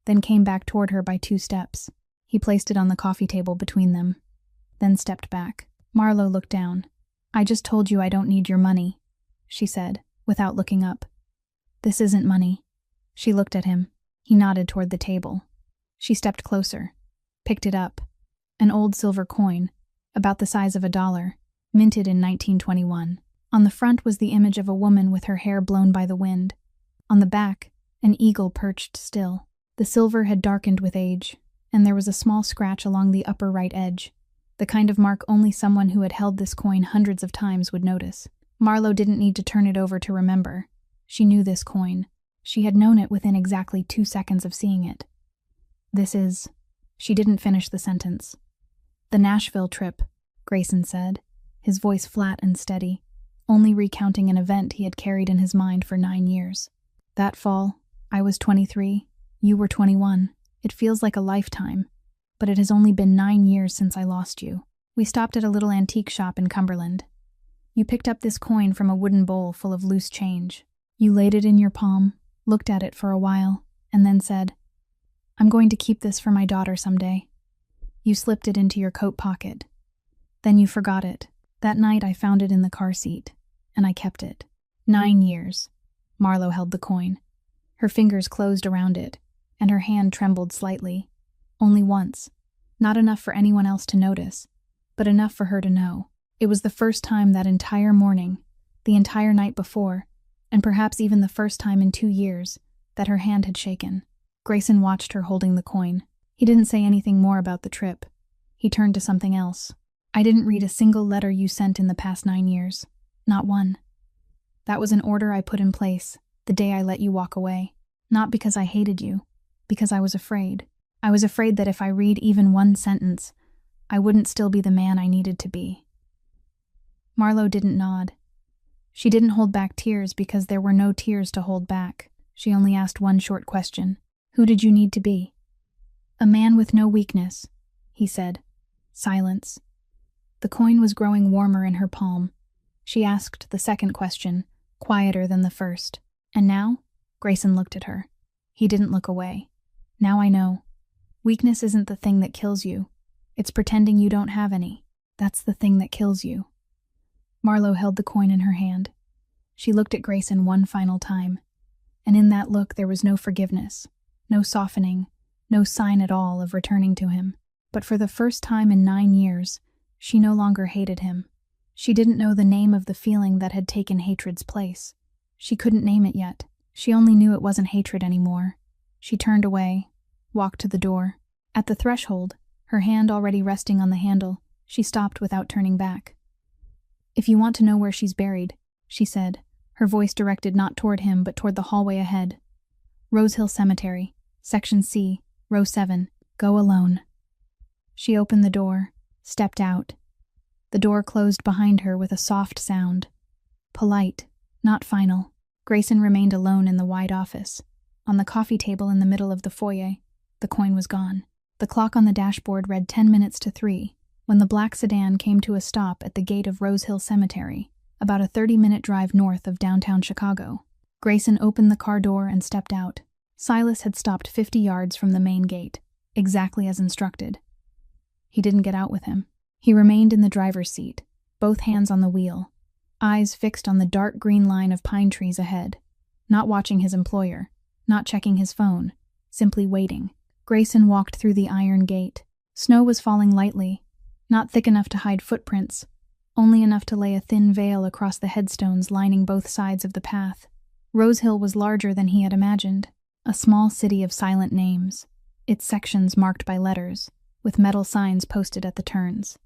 [SPEAKER 1] then came back toward her by 2 steps. He placed it on the coffee table between them, then stepped back. Marlowe looked down. I just told you I don't need your money, she said, without looking up. This isn't money. She looked at him. He nodded toward the table. She stepped closer, picked it up. An old silver coin, about the size of $1, minted in 1921. On the front was the image of a woman with her hair blown by the wind. On the back, an eagle perched still. The silver had darkened with age, and there was a small scratch along the upper right edge, the kind of mark only someone who had held this coin hundreds of times would notice. Marlowe didn't need to turn it over to remember. She knew this coin. She had known it within exactly 2 seconds of seeing it. This is... She didn't finish the sentence. The Nashville trip, Grayson said, his voice flat and steady, only recounting an event he had carried in his mind for 9 years. That fall, I was 23, you were 21. It feels like a lifetime, but it has only been 9 years since I lost you. We stopped at a little antique shop in Cumberland. You picked up this coin from a wooden bowl full of loose change. You laid it in your palm, looked at it for a while, and then said, I'm going to keep this for my daughter someday. You slipped it into your coat pocket. Then you forgot it. That night I found it in the car seat, and I kept it. 9 years. Marlowe held the coin. Her fingers closed around it, and her hand trembled slightly. Only once. Not enough for anyone else to notice, but enough for her to know. It was the first time that entire morning, the entire night before, and perhaps even the first time in 2 years, that her hand had shaken. Grayson watched her holding the coin. He didn't say anything more about the trip. He turned to something else. I didn't read a single letter you sent in the past 9 years. Not one. That was an order I put in place the day I let you walk away. Not because I hated you, because I was afraid. I was afraid that if I read even one sentence, I wouldn't still be the man I needed to be. Marlowe didn't nod. She didn't hold back tears because there were no tears to hold back. She only asked one short question. Who did you need to be? A man with no weakness, he said. Silence. The coin was growing warmer in her palm. She asked the second question, quieter than the first. And now? Grayson looked at her. He didn't look away. Now I know. Weakness isn't the thing that kills you. It's pretending you don't have any. That's the thing that kills you. Marlowe held the coin in her hand. She looked at Grayson one final time, and in that look there was no forgiveness, no softening, no sign at all of returning to him. But for the first time in 9 years, she no longer hated him. She didn't know the name of the feeling that had taken hatred's place. She couldn't name it yet. She only knew it wasn't hatred anymore. She turned away, walked to the door. At the threshold, her hand already resting on the handle, she stopped without turning back. "If you want to know where she's buried," she said, her voice directed not toward him but toward the hallway ahead. "Rose Hill Cemetery, Section C, Row 7. Go alone." She opened the door, stepped out. The door closed behind her with a soft sound. Polite, not final. Grayson remained alone in the wide office. On the coffee table in the middle of the foyer, the coin was gone. The clock on the dashboard read 10 minutes to 3 when the black sedan came to a stop at the gate of Rose Hill Cemetery, about a 30-minute drive north of downtown Chicago. Grayson opened the car door and stepped out. Silas had stopped 50 yards from the main gate, exactly as instructed. He didn't get out with him. He remained in the driver's seat, both hands on the wheel, eyes fixed on the dark green line of pine trees ahead, not watching his employer, not checking his phone, simply waiting. Grayson walked through the iron gate. Snow was falling lightly, not thick enough to hide footprints, only enough to lay a thin veil across the headstones lining both sides of the path. Rose Hill was larger than he had imagined, a small city of silent names, its sections marked by letters, with metal signs posted at the turns.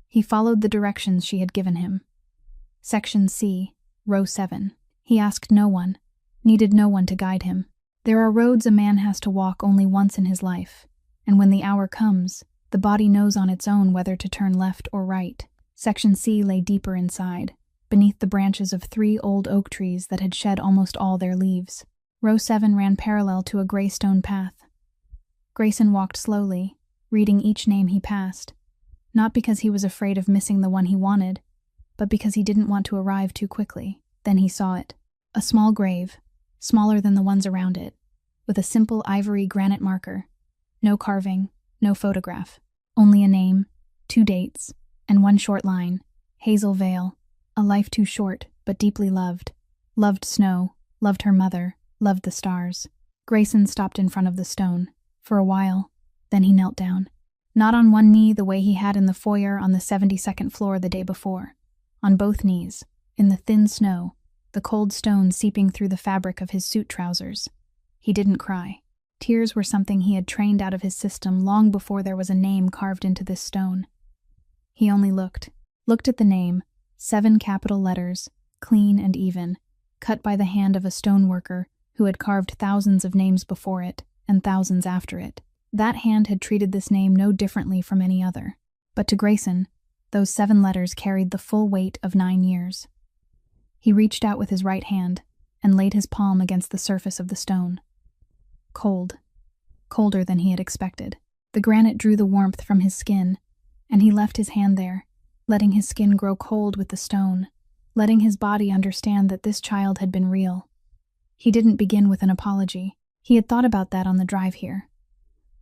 [SPEAKER 1] He followed the directions she had given him. Section C, Row 7. He asked no one, needed no one to guide him. There are roads a man has to walk only once in his life, and when the hour comes, the body knows on its own whether to turn left or right. Section C lay deeper inside, beneath the branches of 3 old oak trees that had shed almost all their leaves. Row 7 ran parallel to a gray stone path. Grayson walked slowly, reading each name he passed, not because he was afraid of missing the one he wanted, but because he didn't want to arrive too quickly. Then he saw it. A small grave, smaller than the ones around it, with a simple ivory granite marker. No carving, no photograph. Only a name, 2 dates, and 1 short line. Hazel Vale. A life too short, but deeply loved. Loved snow, loved her mother, loved the stars. Grayson stopped in front of the stone. For a while, then he knelt down. Not on one knee the way he had in the foyer on the 72nd floor the day before. On both knees, in the thin snow, the cold stone seeping through the fabric of his suit trousers. He didn't cry. Tears were something he had trained out of his system long before there was a name carved into this stone. He only looked at the name, 7 capital letters, clean and even, cut by the hand of a stoneworker who had carved thousands of names before it and thousands after it. That hand had treated this name no differently from any other. But to Grayson, those 7 letters carried the full weight of 9 years. He reached out with his right hand and laid his palm against the surface of the stone. Cold. Colder than he had expected. The granite drew the warmth from his skin, and he left his hand there, letting his skin grow cold with the stone, letting his body understand that this child had been real. He didn't begin with an apology. He had thought about that on the drive here.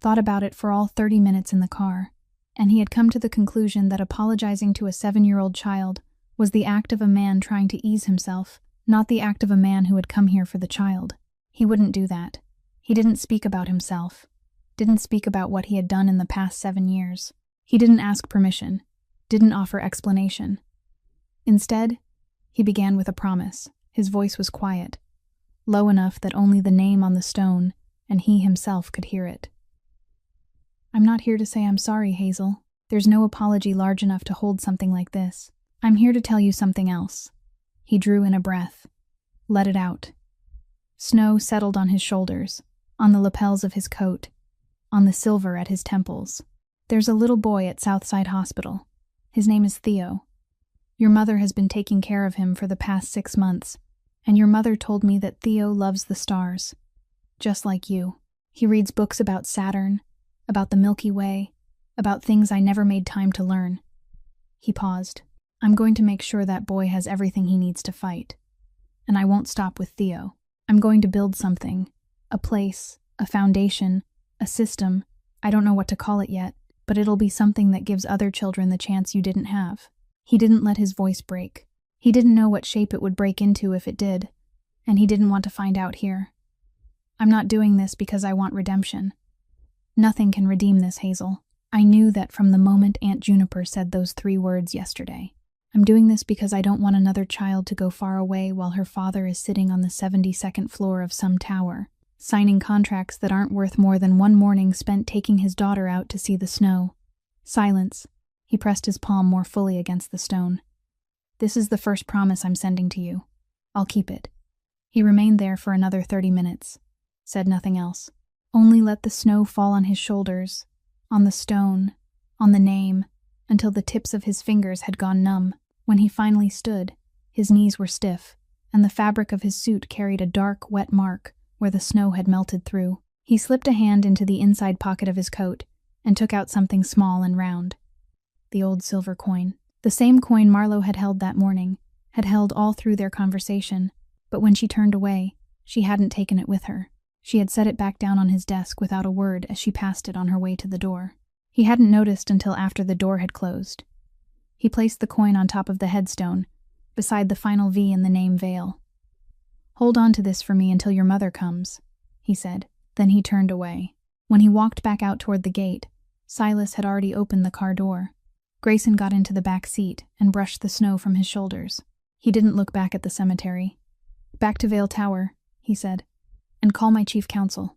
[SPEAKER 1] Thought about it for all 30 minutes in the car, and he had come to the conclusion that apologizing to a 7-year-old child was the act of a man trying to ease himself, not the act of a man who had come here for the child. He wouldn't do that. He didn't speak about himself, didn't speak about what he had done in the past 7 years. He didn't ask permission, didn't offer explanation. Instead, he began with a promise. His voice was quiet, low enough that only the name on the stone and he himself could hear it. "I'm not here to say I'm sorry, Hazel. There's no apology large enough to hold something like this. I'm here to tell you something else." He drew in a breath, let it out. Snow settled on his shoulders, on the lapels of his coat, on the silver at his temples. "There's a little boy at Southside Hospital. His name is Theo. Your mother has been taking care of him for the past 6 months, and your mother told me that Theo loves the stars, just like you. He reads books about Saturn, about the Milky Way, about things I never made time to learn." He paused. "I'm going to make sure that boy has everything he needs to fight. And I won't stop with Theo. I'm going to build something, a place, a foundation, a system. I don't know what to call it yet, but it'll be something that gives other children the chance you didn't have." He didn't let his voice break. He didn't know what shape it would break into if it did, and he didn't want to find out here. "I'm not doing this because I want redemption. Nothing can redeem this, Hazel. I knew that from the moment Aunt Juniper said those 3 words yesterday. I'm doing this because I don't want another child to go far away while her father is sitting on the 72nd floor of some tower, signing contracts that aren't worth more than one morning spent taking his daughter out to see the snow. Silence. He pressed his palm more fully against the stone. This is the first promise I'm sending to you. I'll keep it. He remained there for another 30 minutes, said nothing else. Only let the snow fall on his shoulders, on the stone, on the name, until the tips of his fingers had gone numb. When he finally stood, his knees were stiff, and the fabric of his suit carried a dark, wet mark where the snow had melted through. He slipped a hand into the inside pocket of his coat and took out something small and round. The old silver coin. The same coin Marlowe had held that morning, had held all through their conversation, but when she turned away, she hadn't taken it with her. She had set it back down on his desk without a word as she passed it on her way to the door. He hadn't noticed until after the door had closed. He placed the coin on top of the headstone, beside the final V in the name Vale. "Hold on to this for me until your mother comes," he said. Then he turned away. When he walked back out toward the gate, Silas had already opened the car door. Grayson got into the back seat and brushed the snow from his shoulders. He didn't look back at the cemetery. "Back to Vale Tower," he said, "and call my chief counsel.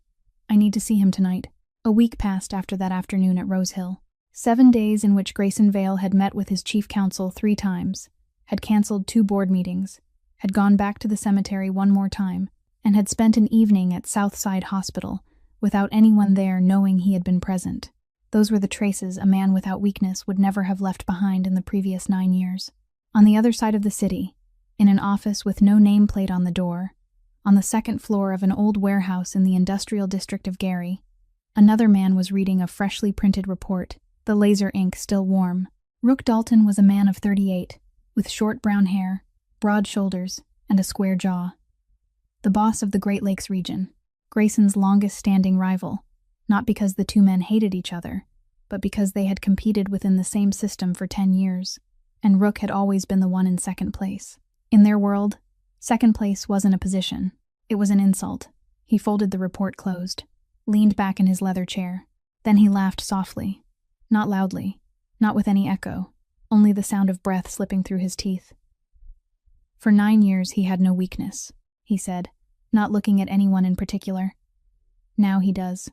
[SPEAKER 1] I need to see him tonight." A week passed after that afternoon at Rose Hill. 7 days in which Grayson Vale had met with his chief counsel 3 times, had canceled 2 board meetings, had gone back to the cemetery 1 more time, and had spent an evening at Southside Hospital without anyone there knowing he had been present. Those were the traces a man without weakness would never have left behind in the previous 9 years. On the other side of the city, in an office with no nameplate on the door, on the 2nd floor of an old warehouse in the industrial district of Gary, another man was reading a freshly printed report, the laser ink still warm. Rook Dalton was a man of 38, with short brown hair, broad shoulders, and a square jaw. The boss of the Great Lakes region, Grayson's longest-standing rival, not because the 2 men hated each other, but because they had competed within the same system for 10 years, and Rook had always been the one in 2nd place. In their world, 2nd place wasn't a position. It was an insult. He folded the report closed, leaned back in his leather chair. Then he laughed softly. Not loudly, not with any echo, only the sound of breath slipping through his teeth. "For 9 years he had no weakness," he said, not looking at anyone in particular. "Now he does."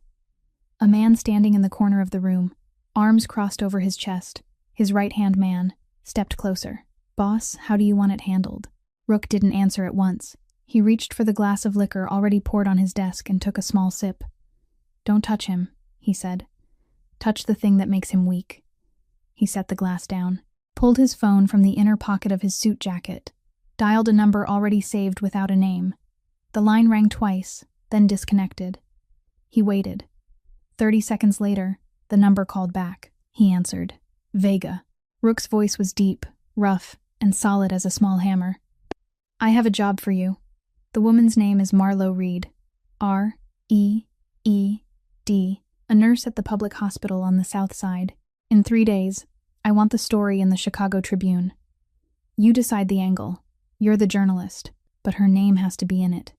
[SPEAKER 1] A man standing in the corner of the room, arms crossed over his chest, his right-hand man, stepped closer. "Boss, how do you want it handled?" Rook didn't answer at once. He reached for the glass of liquor already poured on his desk and took a small sip. "Don't touch him," he said. "Touch the thing that makes him weak." He set the glass down, pulled his phone from the inner pocket of his suit jacket, dialed a number already saved without a name. The line rang twice, then disconnected. He waited. 30 seconds later, the number called back. He answered. Vega. Rook's voice was deep, rough, and solid as a small hammer. "I have a job for you. The woman's name is Marlowe Reed. R-E-E-D. A nurse at the public hospital on the south side. In 3 days, I want the story in the Chicago Tribune. You decide the angle. You're the journalist, but her name has to be in it.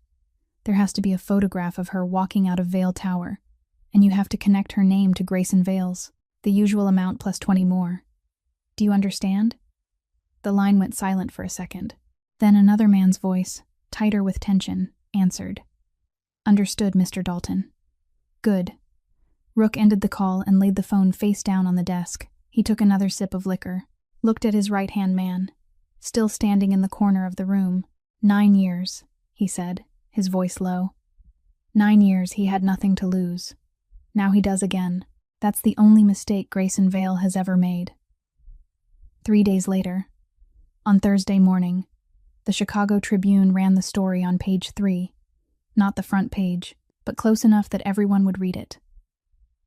[SPEAKER 1] There has to be a photograph of her walking out of Vale Tower, and you have to connect her name to Grayson Vale's, the usual amount plus 20 more. Do you understand?" The line went silent for a second. Then another man's voice, tighter with tension, answered. "Understood, Mr. Dalton." "Good." Rook ended the call and laid the phone face down on the desk. He took another sip of liquor, looked at his right-hand man, still standing in the corner of the room. 9 years, he said, his voice low. 9 years he had nothing to lose. Now he does again. That's the only mistake Grayson Vale has ever made. 3 days later, on Thursday morning, the Chicago Tribune ran the story on page 3, not the front page, but close enough that everyone would read it.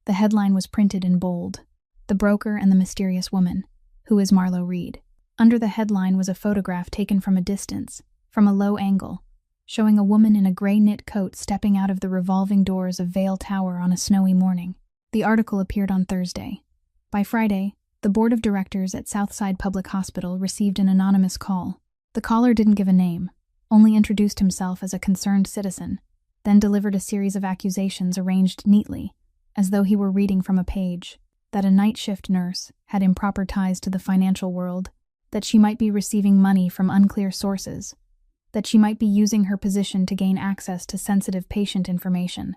[SPEAKER 1] The headline was printed in bold, "The Broker and the Mysterious Woman, Who is Marlowe Reed?" Under the headline was a photograph taken from a distance, from a low angle, showing a woman in a gray knit coat stepping out of the revolving doors of Vale Tower on a snowy morning. The article appeared on Thursday. By Friday, the board of directors at Southside Public Hospital received an anonymous call. The caller didn't give a name, only introduced himself as a concerned citizen, then delivered a series of accusations arranged neatly, as though he were reading from a page, that a night shift nurse had improper ties to the financial world, that she might be receiving money from unclear sources, that she might be using her position to gain access to sensitive patient information.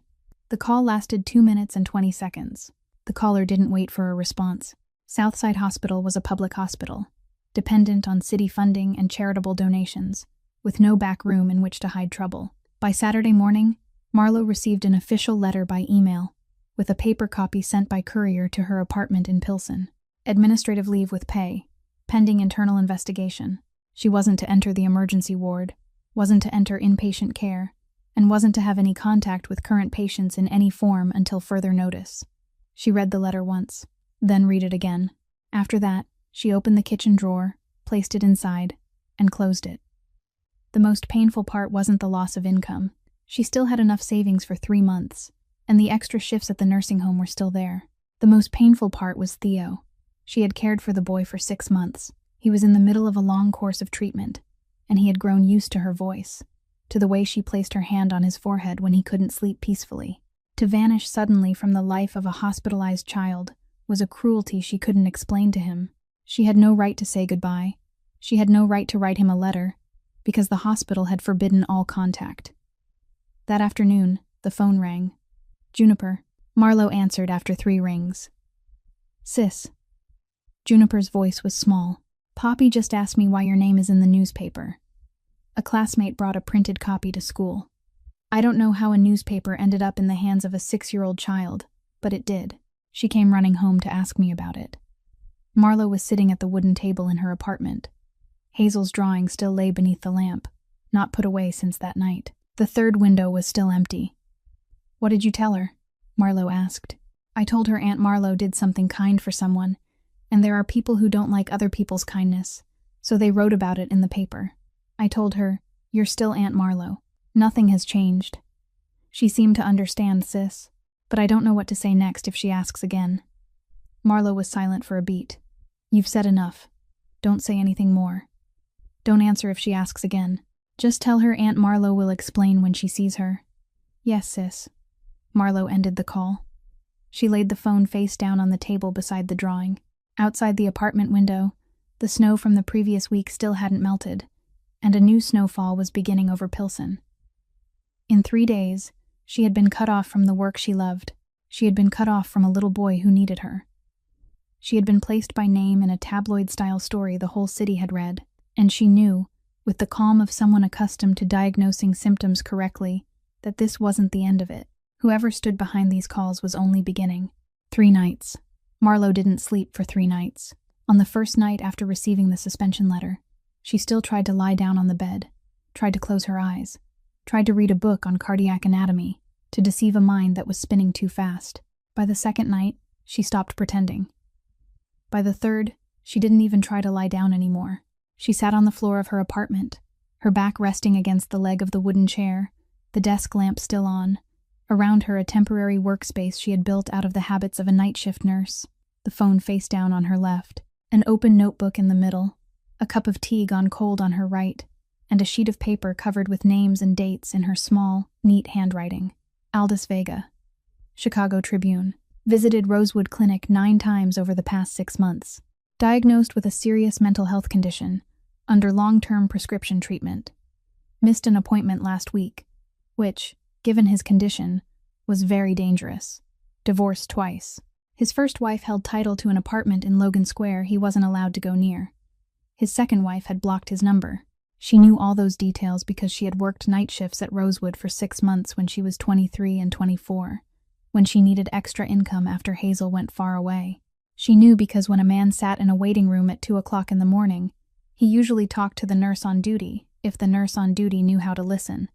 [SPEAKER 1] The call lasted 2 minutes and 20 seconds. The caller didn't wait for a response. Southside Hospital was a public hospital, dependent on city funding and charitable donations, with no back room in which to hide trouble. By Saturday morning, Marlowe received an official letter by email, with a paper copy sent by courier to her apartment in Pilsen. Administrative leave with pay, pending internal investigation. She wasn't to enter the emergency ward, wasn't to enter inpatient care, and wasn't to have any contact with current patients in any form until further notice. She read the letter once, then read it again. After that, she opened the kitchen drawer, placed it inside, and closed it. The most painful part wasn't the loss of income. She still had enough savings for 3 months, and the extra shifts at the nursing home were still there. The most painful part was Theo. She had cared for the boy for 6 months. He was in the middle of a long course of treatment, and he had grown used to her voice, to the way she placed her hand on his forehead when he couldn't sleep peacefully. To vanish suddenly from the life of a hospitalized child was a cruelty she couldn't explain to him. She had no right to say goodbye. She had no right to write him a letter, because the hospital had forbidden all contact. That afternoon, the phone rang. Juniper. Marlowe answered after 3 rings. Sis. Juniper's voice was small. Poppy just asked me why your name is in the newspaper. A classmate brought a printed copy to school. I don't know how a newspaper ended up in the hands of a 6-year-old child, but it did. She came running home to ask me about it. Marlowe was sitting at the wooden table in her apartment. Hazel's drawing still lay beneath the lamp, not put away since that night. The 3rd window was still empty. What did you tell her? Marlowe asked. I told her Aunt Marlowe did something kind for someone, and there are people who don't like other people's kindness, so they wrote about it in the paper. I told her, you're still Aunt Marlowe. Nothing has changed. She seemed to understand, sis, but I don't know what to say next if she asks again. Marlowe was silent for a beat. You've said enough. Don't say anything more. Don't answer if she asks again. Just tell her Aunt Marlowe will explain when she sees her. Yes, sis. Marlowe ended the call. She laid the phone face down on the table beside the drawing. Outside the apartment window, the snow from the previous week still hadn't melted, and a new snowfall was beginning over Pilsen. In 3 days, she had been cut off from the work she loved. She had been cut off from a little boy who needed her. She had been placed by name in a tabloid-style story the whole city had read, and she knew, with the calm of someone accustomed to diagnosing symptoms correctly, that this wasn't the end of it. Whoever stood behind these calls was only beginning. 3 nights. Marlowe didn't sleep for 3 nights. On the first night after receiving the suspension letter, she still tried to lie down on the bed, tried to close her eyes, tried to read a book on cardiac anatomy, to deceive a mind that was spinning too fast. By the 2nd night, she stopped pretending. By the 3rd, she didn't even try to lie down anymore. She sat on the floor of her apartment, her back resting against the leg of the wooden chair, the desk lamp still on, around her a temporary workspace she had built out of the habits of a night shift nurse, the phone face down on her left, an open notebook in the middle, a cup of tea gone cold on her right, and a sheet of paper covered with names and dates in her small, neat handwriting. Aldous Vega. Chicago Tribune. Visited Rosewood Clinic 9 times over the past 6 months. Diagnosed with a serious mental health condition, under long-term prescription treatment. Missed an appointment last week, which, given his condition, was very dangerous. Divorced twice. His first wife held title to an apartment in Logan Square he wasn't allowed to go near. His second wife had blocked his number. She knew all those details because she had worked night shifts at Rosewood for 6 months when she was 23 and 24, when she needed extra income after Hazel went far away. She knew because when a man sat in a waiting room at 2 o'clock in the morning, he usually talked to the nurse on duty, if the nurse on duty knew how to listen.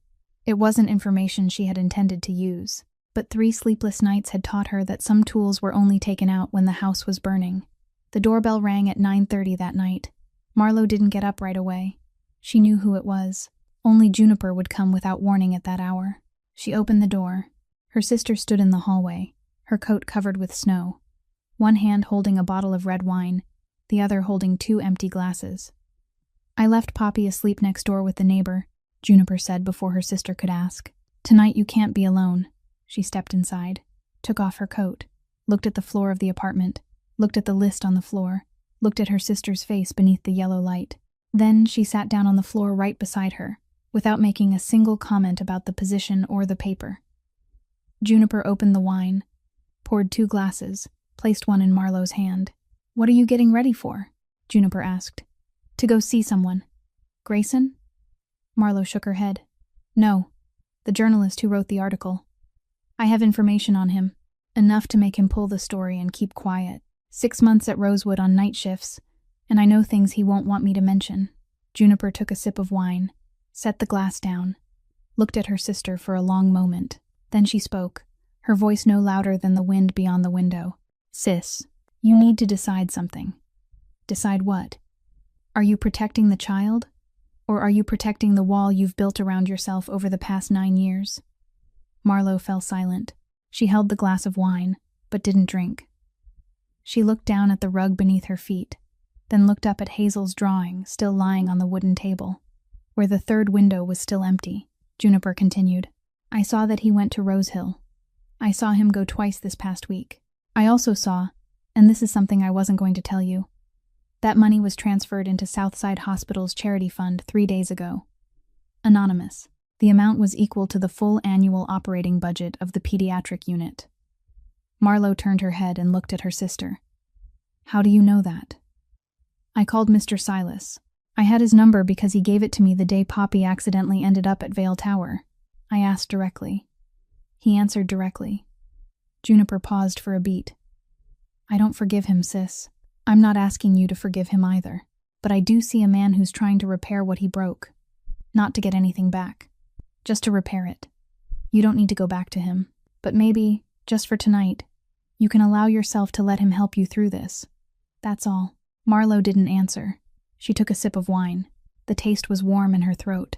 [SPEAKER 1] It wasn't information she had intended to use, but 3 sleepless nights had taught her that some tools were only taken out when the house was burning. The doorbell rang at 9:30 that night. Marlowe didn't get up right away. She knew who it was. Only Juniper would come without warning at that hour. She opened the door. Her sister stood in the hallway, her coat covered with snow, one hand holding a bottle of red wine, the other holding 2 empty glasses. I left Poppy asleep next door with the neighbor, Juniper said before her sister could ask. Tonight you can't be alone. She stepped inside. took off her coat, looked at the floor of the apartment, looked at the list on the floor, looked at her sister's face beneath the yellow light. Then she sat down on the floor right beside her, without making a single comment about the position or the paper. Juniper opened the wine, poured 2 glasses, placed one in Marlowe's hand. "What are you getting ready for?" Juniper asked. "To go see someone." "Grayson?" Marlowe shook her head. "No, the journalist who wrote the article. I have information on him, enough to make him pull the story and keep quiet. 6 months at Rosewood on night shifts, and I know things he won't want me to mention." Juniper took a sip of wine, set the glass down, looked at her sister for a long moment. Then she spoke, her voice no louder than the wind beyond the window. "Sis, you need to decide something." "Decide what? Are you protecting the child? Or are you protecting the wall you've built around yourself over the past 9 years? Marlowe fell silent. She held the glass of wine, but didn't drink. She looked down at the rug beneath her feet, then looked up at Hazel's drawing, still lying on the wooden table, where the 3rd window was still empty. Juniper continued, "I saw that he went to Rose Hill. I saw him go twice this past week. I also saw, and this is something I wasn't going to tell you, that money was transferred into Southside Hospital's charity fund 3 days ago. Anonymous. The amount was equal to the full annual operating budget of the pediatric unit." Marlowe turned her head and looked at her sister. "How do you know that?" "I called Mr. Silas. I had his number because he gave it to me the day Poppy accidentally ended up at Vale Tower. I asked directly. He answered directly." Juniper paused for a beat. "I don't forgive him, sis. I'm not asking you to forgive him either. But I do see a man who's trying to repair what he broke. Not to get anything back. Just to repair it. You don't need to go back to him. But maybe, just for tonight, you can allow yourself to let him help you through this. That's all." Marlowe didn't answer. She took a sip of wine. The taste was warm in her throat.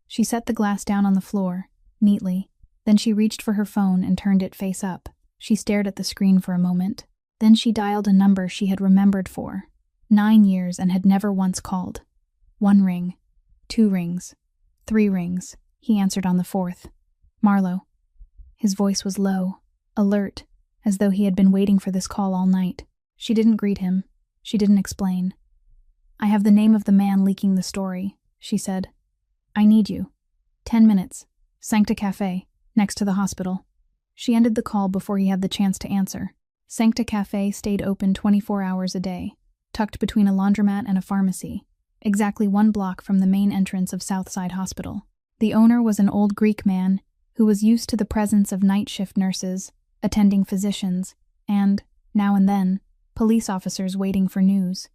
[SPEAKER 1] She set the glass down on the floor, neatly. Then she reached for her phone and turned it face up. She stared at the screen for a moment. Then she dialed a number she had remembered for 9 years and had never once called. 1 ring, 2 rings, 3 rings. He answered on the 4th. "Marlowe." His voice was low, alert, as though he had been waiting for this call all night. She didn't greet him. She didn't explain. "I have the name of the man leaking the story," she said. "I need you. 10 minutes. Secre Cafe, next to the hospital." She ended the call before he had the chance to answer. Secre Cafe stayed open 24 hours a day, tucked between a laundromat and a pharmacy, exactly 1 block from the main entrance of Southside Hospital. The owner was an old Greek man who was used to the presence of night shift nurses, attending physicians, and, now and then, police officers waiting for news.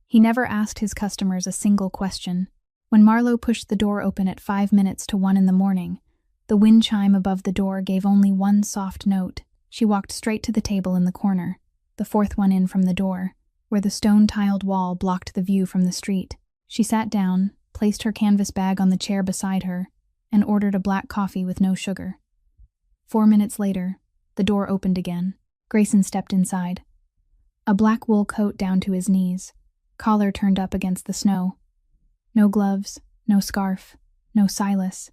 [SPEAKER 1] He never asked his customers a single question. When Marlowe pushed the door open at 5 minutes to 1 in the morning, the wind chime above the door gave only one soft note. She walked straight to the table in the corner, the 4th one in from the door, where the stone-tiled wall blocked the view from the street. She sat down, placed her canvas bag on the chair beside her, and ordered a black coffee with no sugar. 4 minutes later, the door opened again. Grayson stepped inside. A black wool coat down to his knees, collar turned up against the snow. No gloves, no scarf, no Silas.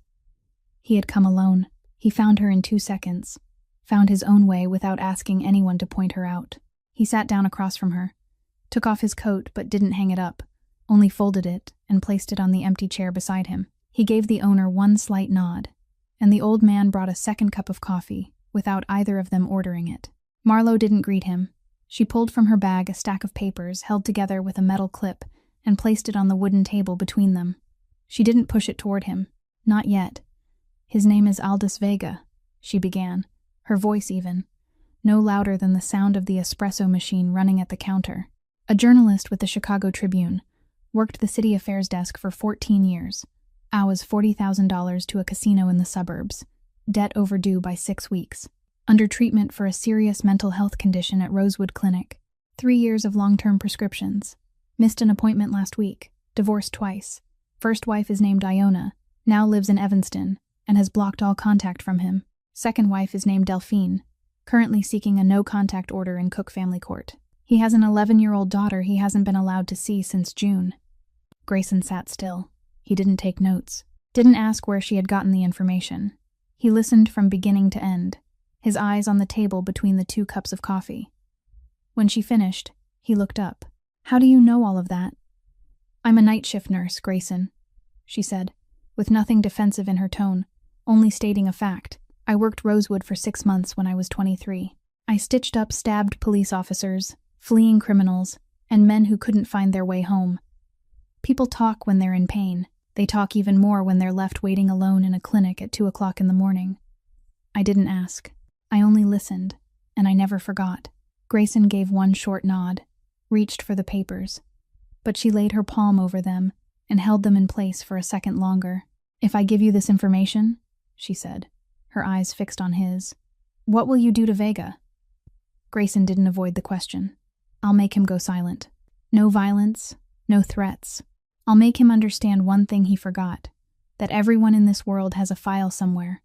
[SPEAKER 1] He had come alone. He found her in 2 seconds, found his own way without asking anyone to point her out. He sat down across from her, took off his coat but didn't hang it up, only folded it and placed it on the empty chair beside him. He gave the owner one slight nod, and the old man brought a second cup of coffee, without either of them ordering it. Marlowe didn't greet him. She pulled from her bag a stack of papers held together with a metal clip and placed it on the wooden table between them. She didn't push it toward him. Not yet. "His name is Aldous Vega," she began, her voice even, no louder than the sound of the espresso machine running at the counter. "A journalist with the Chicago Tribune, worked the city affairs desk for 14 years, owes $40,000 to a casino in the suburbs, debt overdue by 6 weeks. Under treatment for a serious mental health condition at Rosewood Clinic. 3 years of long-term prescriptions. Missed an appointment last week. Divorced twice. First wife is named Iona, now lives in Evanston, and has blocked all contact from him. Second wife is named Delphine, currently seeking a no-contact order in Cook Family Court. He has an 11-year-old daughter he hasn't been allowed to see since June." Grayson sat still. He didn't take notes. Didn't ask where she had gotten the information. He listened from beginning to end. his eyes on the table between the 2 cups of coffee. When she finished, he looked up. "How do you know all of that?" "I'm a night shift nurse, Grayson," she said, with nothing defensive in her tone, only stating a fact. "I worked Rosewood for 6 months when I was 23. I stitched up stabbed police officers, fleeing criminals, and men who couldn't find their way home. People talk when they're in pain. They talk even more when they're left waiting alone in a clinic at 2 o'clock in the morning. I didn't ask. I only listened, and I never forgot." Grayson gave one short nod, reached for the papers, but she laid her palm over them and held them in place for a second longer. "If I give you this information," she said, her eyes fixed on his, "what will you do to Vega?" Grayson didn't avoid the question. "I'll make him go silent. No violence, no threats. I'll make him understand one thing he forgot, that everyone in this world has a file somewhere.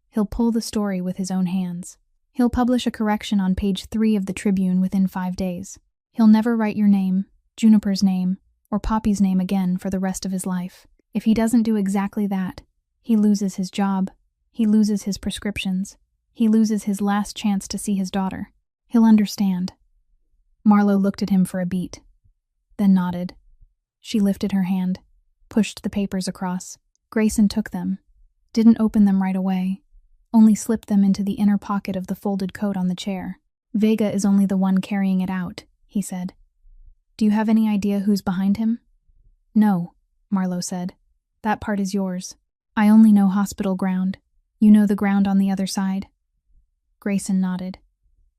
[SPEAKER 1] He'll pull the story with his own hands. He'll publish a correction on page 3 of the Tribune within 5 days. He'll never write your name, Juniper's name, or Poppy's name again for the rest of his life. If he doesn't do exactly that, he loses his job, he loses his prescriptions, he loses his last chance to see his daughter. He'll understand." Marlo looked at him for a beat, then nodded. She lifted her hand, pushed the papers across. Grayson took them, didn't open them right away, only slipped them into the inner pocket of the folded coat on the chair. "Vega is only the one carrying it out," he said. "Do you have any idea who's behind him?" "No," Marlo said. "That part is yours. I only know hospital ground. You know the ground on the other side?" Grayson nodded.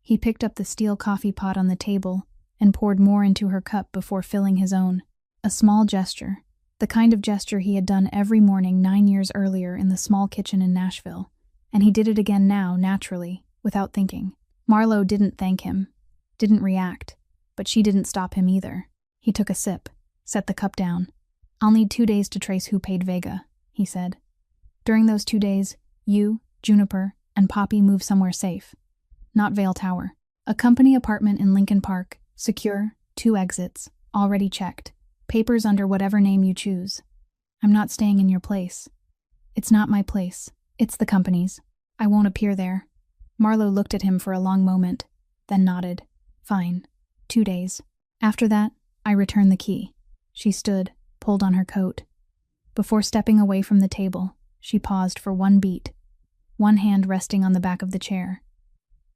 [SPEAKER 1] He picked up the steel coffee pot on the table and poured more into her cup before filling his own. A small gesture, the kind of gesture he had done every morning 9 years earlier in the small kitchen in Nashville, and he did it again now, naturally, without thinking. Marlo didn't thank him, didn't react, but she didn't stop him either. He took a sip, set the cup down. "I'll need 2 days to trace who paid Vega," he said. "During those 2 days, you, Juniper, and Poppy move somewhere safe. Not Vale Tower. A company apartment in Lincoln Park, secure, 2 exits, already checked. Papers under whatever name you choose. I'm not staying in your place. It's not my place. It's the company's. I won't appear there." Marlo looked at him for a long moment, then nodded. "Fine. 2 days. After that, I return the key." She stood, pulled on her coat. Before stepping away from the table, she paused for one beat, one hand resting on the back of the chair.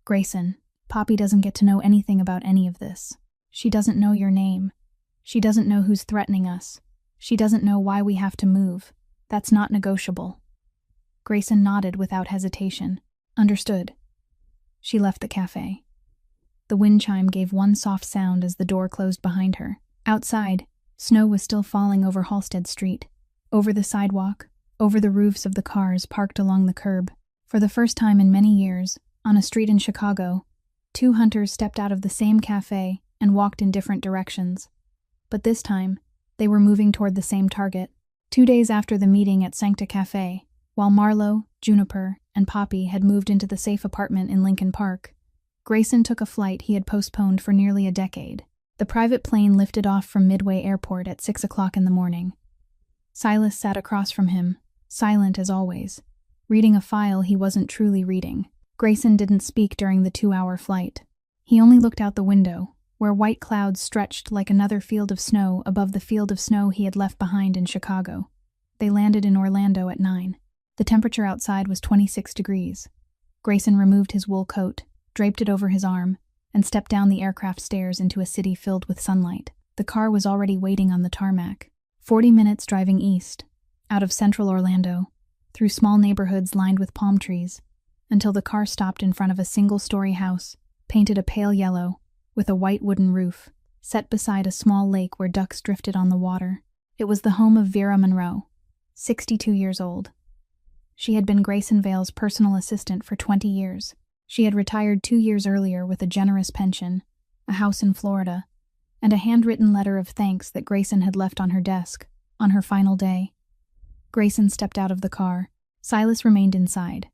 [SPEAKER 1] "Grayson, Poppy doesn't get to know anything about any of this. She doesn't know your name. She doesn't know who's threatening us. She doesn't know why we have to move. That's not negotiable." Grayson nodded without hesitation. "Understood." She left the cafe. The wind chime gave one soft sound as the door closed behind her. Outside, snow was still falling over Halsted Street, over the sidewalk, over the roofs of the cars parked along the curb. For the first time in many years, on a street in Chicago, 2 hunters stepped out of the same cafe and walked in different directions. But this time, they were moving toward the same target. 2 days after the meeting at Sancta Cafe, while Marlo, Juniper, and Poppy had moved into the safe apartment in Lincoln Park, Grayson took a flight he had postponed for nearly a decade. The private plane lifted off from Midway Airport at 6 o'clock in the morning. Silas sat across from him, silent as always, reading a file he wasn't truly reading. Grayson didn't speak during the 2-hour flight. He only looked out the window, where white clouds stretched like another field of snow above the field of snow he had left behind in Chicago. They landed in Orlando at 9. The temperature outside was 26 degrees. Grayson removed his wool coat, draped it over his arm, and stepped down the aircraft stairs into a city filled with sunlight. The car was already waiting on the tarmac. 40 minutes driving east, out of central Orlando, through small neighborhoods lined with palm trees, until the car stopped in front of a single-story house, painted a pale yellow, with a white wooden roof, set beside a small lake where ducks drifted on the water. It was the home of Vera Monroe, 62 years old. She had been Grayson Vale's personal assistant for 20 years. She had retired 2 years earlier with a generous pension, a house in Florida, and a handwritten letter of thanks that Grayson had left on her desk, on her final day. Grayson stepped out of the car. Silas remained inside.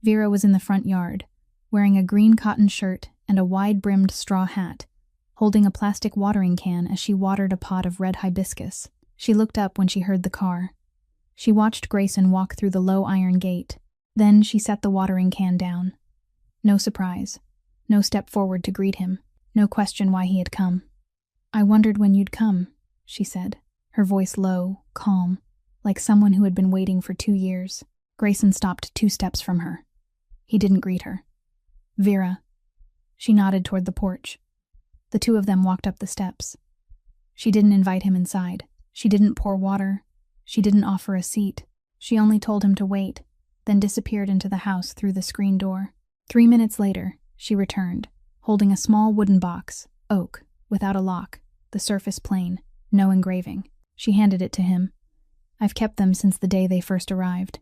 [SPEAKER 1] Vera was in the front yard, wearing a green cotton shirt and a wide-brimmed straw hat, holding a plastic watering can as she watered a pot of red hibiscus. She looked up when she heard the car. She watched Grayson walk through the low iron gate. Then she set the watering can down. No surprise. No step forward to greet him. No question why he had come. "I wondered when you'd come," she said, her voice low, calm, like someone who had been waiting for 2 years. Grayson stopped 2 steps from her. He didn't greet her. "Vera." She nodded toward the porch. The 2 of them walked up the steps. She didn't invite him inside. She didn't pour water. She didn't offer a seat. She only told him to wait, then disappeared into the house through the screen door. 3 minutes later, she returned, holding a small wooden box, oak, without a lock, the surface plain, no engraving. She handed it to him. "I've kept them since the day they first arrived."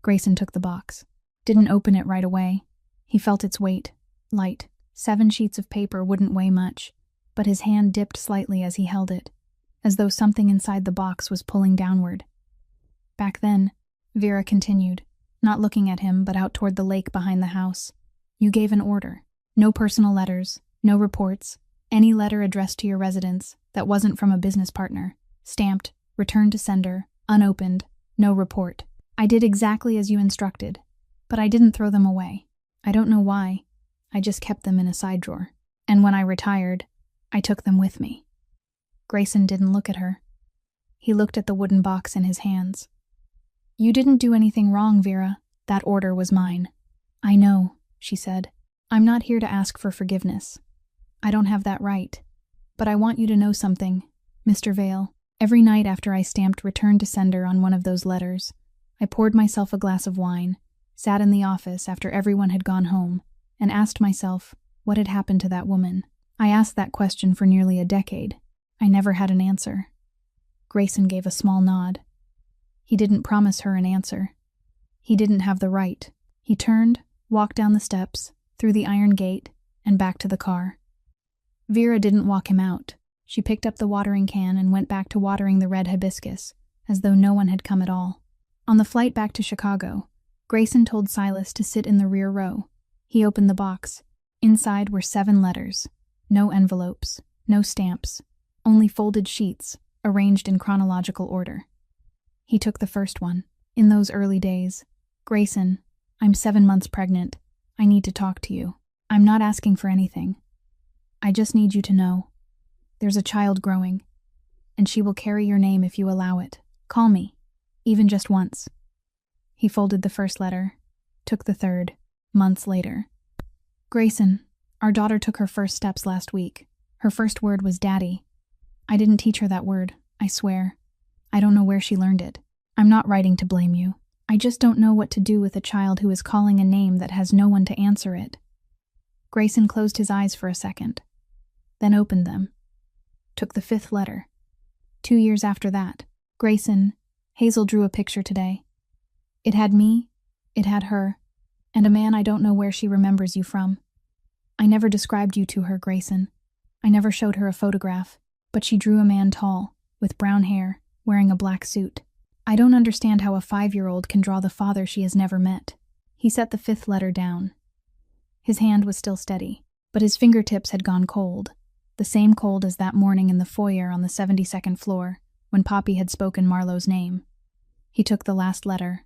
[SPEAKER 1] Grayson took the box. Didn't open it right away. He felt its weight, light. 7 sheets of paper wouldn't weigh much, but his hand dipped slightly as he held it, as though something inside the box was pulling downward. "Back then," Vera continued, not looking at him but out toward the lake behind the house, "you gave an order. No personal letters, no reports, any letter addressed to your residence that wasn't from a business partner, stamped, returned to sender, unopened, no report. I did exactly as you instructed, but I didn't throw them away. I don't know why. I just kept them in a side drawer. And when I retired, I took them with me." Grayson didn't look at her. He looked at the wooden box in his hands. "You didn't do anything wrong, Vera. That order was mine." "I know," she said. "I'm not here to ask for forgiveness. I don't have that right. But I want you to know something, Mr. Vale. Every night after I stamped return to sender on one of those letters, I poured myself a glass of wine, sat in the office after everyone had gone home, and asked myself what had happened to that woman. I asked that question for nearly a decade. I never had an answer." Grayson gave a small nod. He didn't promise her an answer. He didn't have the right. He turned, walked down the steps, through the iron gate, and back to the car. Vera didn't walk him out. She picked up the watering can and went back to watering the red hibiscus, as though no one had come at all. On the flight back to Chicago, Grayson told Silas to sit in the rear row. He opened the box. Inside were 7 letters. No envelopes, no stamps, only folded sheets, arranged in chronological order. He took the first one. "In those early days, Grayson, I'm 7 months pregnant. I need to talk to you. I'm not asking for anything. I just need you to know. There's a child growing, and she will carry your name if you allow it. Call me, even just once." He folded the first letter, took the third, months later. "Grayson, our daughter took her first steps last week. Her first word was Daddy. I didn't teach her that word, I swear. I don't know where she learned it. I'm not writing to blame you. I just don't know what to do with a child who is calling a name that has no one to answer it." Grayson closed his eyes for a second, then opened them. Took the 5th letter. 2 years after that. "Grayson, Hazel drew a picture today. It had me, it had her, and a man I don't know where she remembers you from. I never described you to her, Grayson. I never showed her a photograph, but she drew a man tall, with brown hair, wearing a black suit. I don't understand how a 5-year-old can draw the father she has never met." He set the 5th letter down. His hand was still steady, but his fingertips had gone cold, the same cold as that morning in the foyer on the 72nd floor, when Poppy had spoken Marlowe's name. He took the last letter,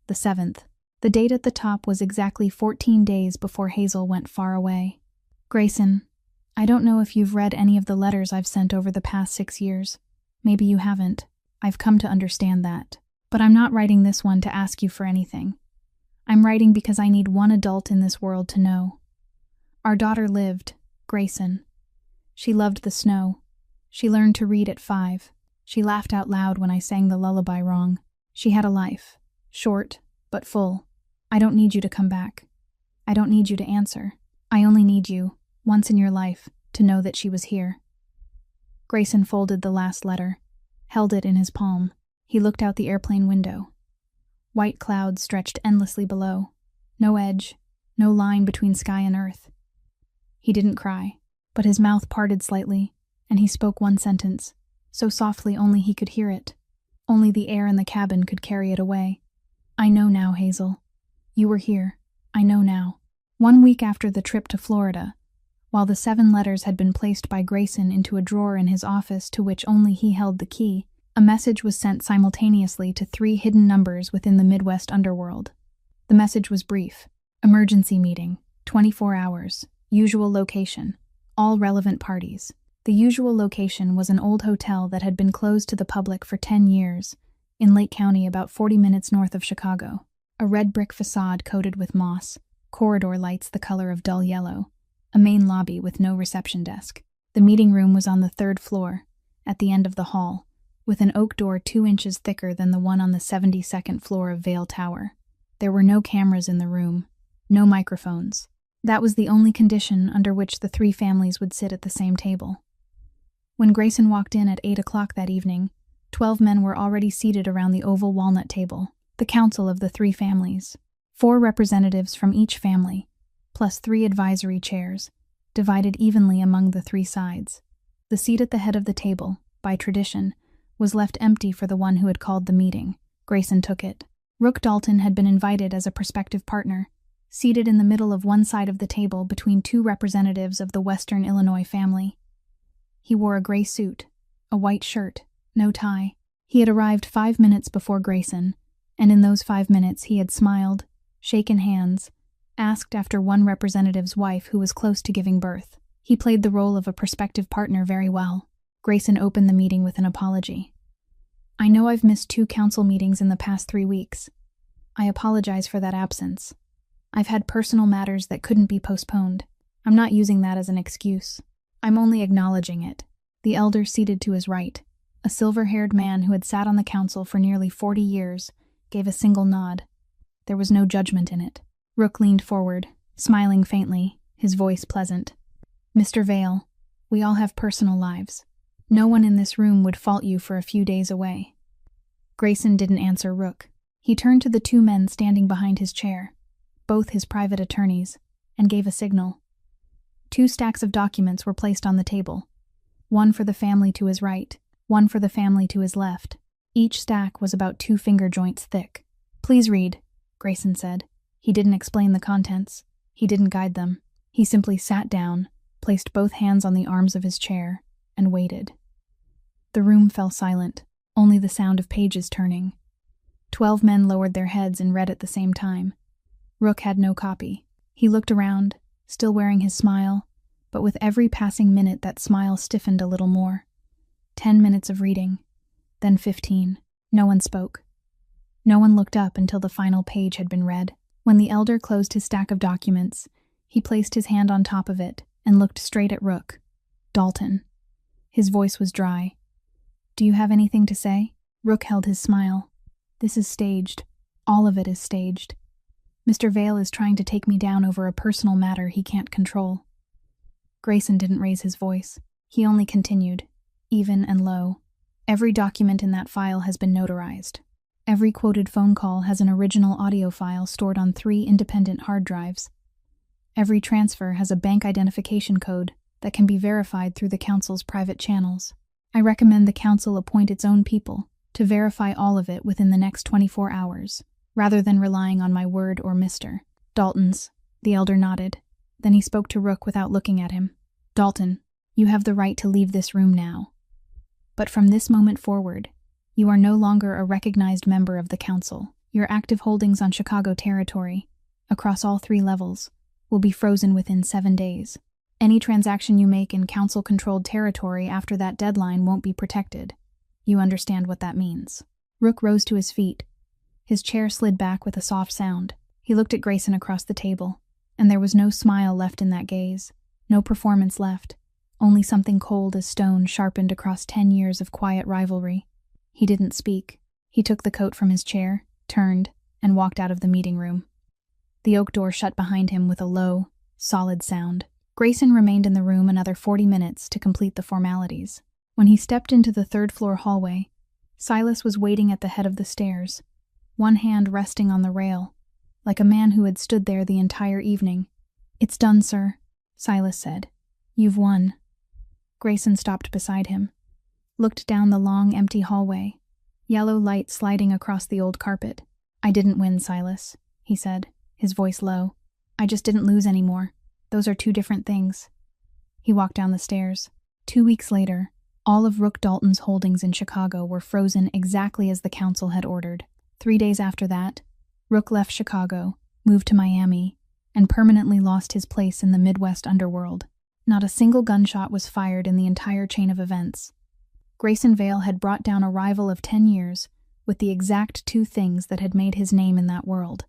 [SPEAKER 1] the 7th. The date at the top was exactly 14 days before Hazel went far away. "Grayson, I don't know if you've read any of the letters I've sent over the past 6 years. Maybe you haven't. I've come to understand that. But I'm not writing this one to ask you for anything. I'm writing because I need one adult in this world to know. Our daughter lived, Grayson. She loved the snow. She learned to read at 5. She laughed out loud when I sang the lullaby wrong. She had a life, short but full. I don't need you to come back. I don't need you to answer. I only need you, once in your life, to know that she was here." Grayson folded the last letter, held it in his palm. He looked out the airplane window. White clouds stretched endlessly below. No edge, no line between sky and earth. He didn't cry, but his mouth parted slightly, and he spoke one sentence, so softly only he could hear it. Only the air in the cabin could carry it away. "I know now, Hazel. You were here. I know now." 1 week after the trip to Florida, while the 7 letters had been placed by Grayson into a drawer in his office to which only he held the key, a message was sent simultaneously to 3 hidden numbers within the Midwest underworld. The message was brief. "Emergency meeting. 24 hours. Usual location. All relevant parties. The usual location was an old hotel that had been closed to the public for 10 years, in Lake County about 40 minutes north of Chicago. A red brick facade coated with moss, corridor lights the color of dull yellow, a main lobby with no reception desk. The meeting room was on the 3rd floor, at the end of the hall, with an oak door 2 inches thicker than the one on the 72nd floor of Vale Tower. There were no cameras in the room, no microphones. That was the only condition under which the 3 families would sit at the same table. When Grayson walked in at 8 o'clock that evening, 12 men were already seated around the oval walnut table, the council of the 3 families. 4 representatives from each family, plus 3 advisory chairs, divided evenly among the 3 sides. The seat at the head of the table, by tradition, was left empty for the one who had called the meeting. Grayson took it. Rook Dalton had been invited as a prospective partner, seated in the middle of one side of the table between 2 representatives of the Western Illinois family. He wore a gray suit, a white shirt, no tie. He had arrived 5 minutes before Grayson, and in those 5 minutes he had smiled, shaken hands, asked after one representative's wife who was close to giving birth. He played the role of a prospective partner very well. Grayson opened the meeting with an apology. "I know I've missed 2 council meetings in the past 3 weeks. I apologize for that absence. I've had personal matters that couldn't be postponed. I'm not using that as an excuse. I'm only acknowledging it." The elder seated to his right, a silver-haired man who had sat on the council for nearly 40 years, gave a single nod. There was no judgment in it. Rook leaned forward, smiling faintly, his voice pleasant. "Mr. Vale, we all have personal lives. No one in this room would fault you for a few days away." Grayson didn't answer Rook. He turned to the 2 men standing behind his chair, both his private attorneys, and gave a signal. 2 stacks of documents were placed on the table, one for the family to his right, one for the family to his left. Each stack was about 2 finger joints thick. "Please read," Grayson said. He didn't explain the contents. He didn't guide them. He simply sat down, placed both hands on the arms of his chair, and waited. The room fell silent, only the sound of pages turning. 12 men lowered their heads and read at the same time. Rook had no copy. He looked around, still wearing his smile, but with every passing minute that smile stiffened a little more. 10 minutes of reading, then 15. No one spoke. No one looked up until the final page had been read. When the elder closed his stack of documents, he placed his hand on top of it and looked straight at Rook. "Dalton." His voice was dry. "Do you have anything to say?" Rook held his smile. "This is staged. All of it is staged. Mr. Vale is trying to take me down over a personal matter he can't control." Grayson didn't raise his voice. He only continued, even and low. "Every document in that file has been notarized. Every quoted phone call has an original audio file stored on 3 independent hard drives. Every transfer has a bank identification code that can be verified through the council's private channels. I recommend the council appoint its own people to verify all of it within the next 24 hours, rather than relying on my word or Mr. Dalton's." The elder nodded. Then he spoke to Rook without looking at him. "Dalton, you have the right to leave this room now. But from this moment forward, you are no longer a recognized member of the council. Your active holdings on Chicago territory, across all 3 levels, will be frozen within 7 days. Any transaction you make in council-controlled territory after that deadline won't be protected. You understand what that means." Rook rose to his feet. His chair slid back with a soft sound. He looked at Grayson across the table, and there was no smile left in that gaze, no performance left, only something cold as stone sharpened across 10 years of quiet rivalry. He didn't speak. He took the coat from his chair, turned, and walked out of the meeting room. The oak door shut behind him with a low, solid sound. Grayson remained in the room another 40 minutes to complete the formalities. When he stepped into the 3rd-floor hallway, Silas was waiting at the head of the stairs, one hand resting on the rail, like a man who had stood there the entire evening. "It's done, sir," Silas said. "You've won." Grayson stopped beside him, looked down the long, empty hallway, yellow light sliding across the old carpet. "I didn't win, Silas," he said, his voice low. "I just didn't lose anymore. Those are 2 different things." He walked down the stairs. 2 weeks later, all of Rook Dalton's holdings in Chicago were frozen exactly as the council had ordered. 3 days after that, Rook left Chicago, moved to Miami, and permanently lost his place in the Midwest underworld. Not a single gunshot was fired in the entire chain of events. Grayson Vale had brought down a rival of 10 years with the exact two things that had made his name in that world: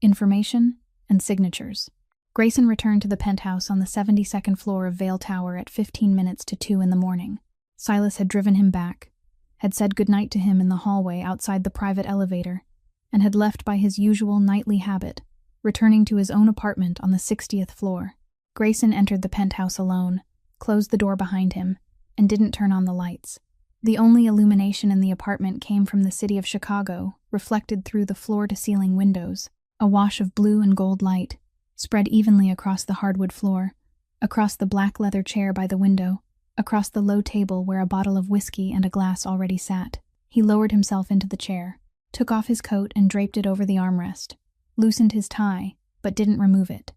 [SPEAKER 1] information and signatures. Grayson returned to the penthouse on the 72nd floor of Vale Tower at 15 minutes to 2 in the morning. Silas had driven him back, had said goodnight to him in the hallway outside the private elevator, and had left by his usual nightly habit, returning to his own apartment on the 60th floor. Grayson entered the penthouse alone, closed the door behind him, and didn't turn on the lights. The only illumination in the apartment came from the city of Chicago, reflected through the floor-to-ceiling windows. A wash of blue and gold light spread evenly across the hardwood floor, across the black leather chair by the window, across the low table where a bottle of whiskey and a glass already sat. He lowered himself into the chair, took off his coat and draped it over the armrest, loosened his tie, but didn't remove it.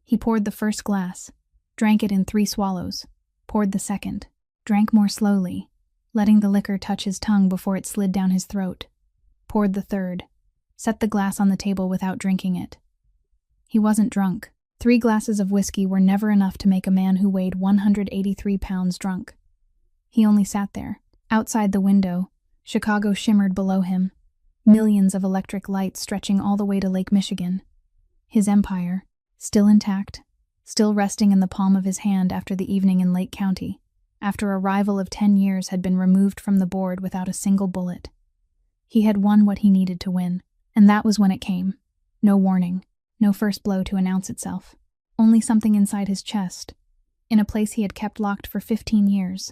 [SPEAKER 1] He poured the first glass, drank it in 3 swallows, poured the second, drank more slowly, letting the liquor touch his tongue before it slid down his throat, poured the third, set the glass on the table without drinking it. He wasn't drunk. 3 glasses of whiskey were never enough to make a man who weighed 183 pounds drunk. He only sat there. Outside the window, Chicago shimmered below him, millions of electric lights stretching all the way to Lake Michigan. His empire, still intact, still resting in the palm of his hand after the evening in Lake County, after a rival of 10 years had been removed from the board without a single bullet. He had won what he needed to win, and that was when it came. No warning. No first blow to announce itself. Only something inside his chest, in a place he had kept locked for 15 years,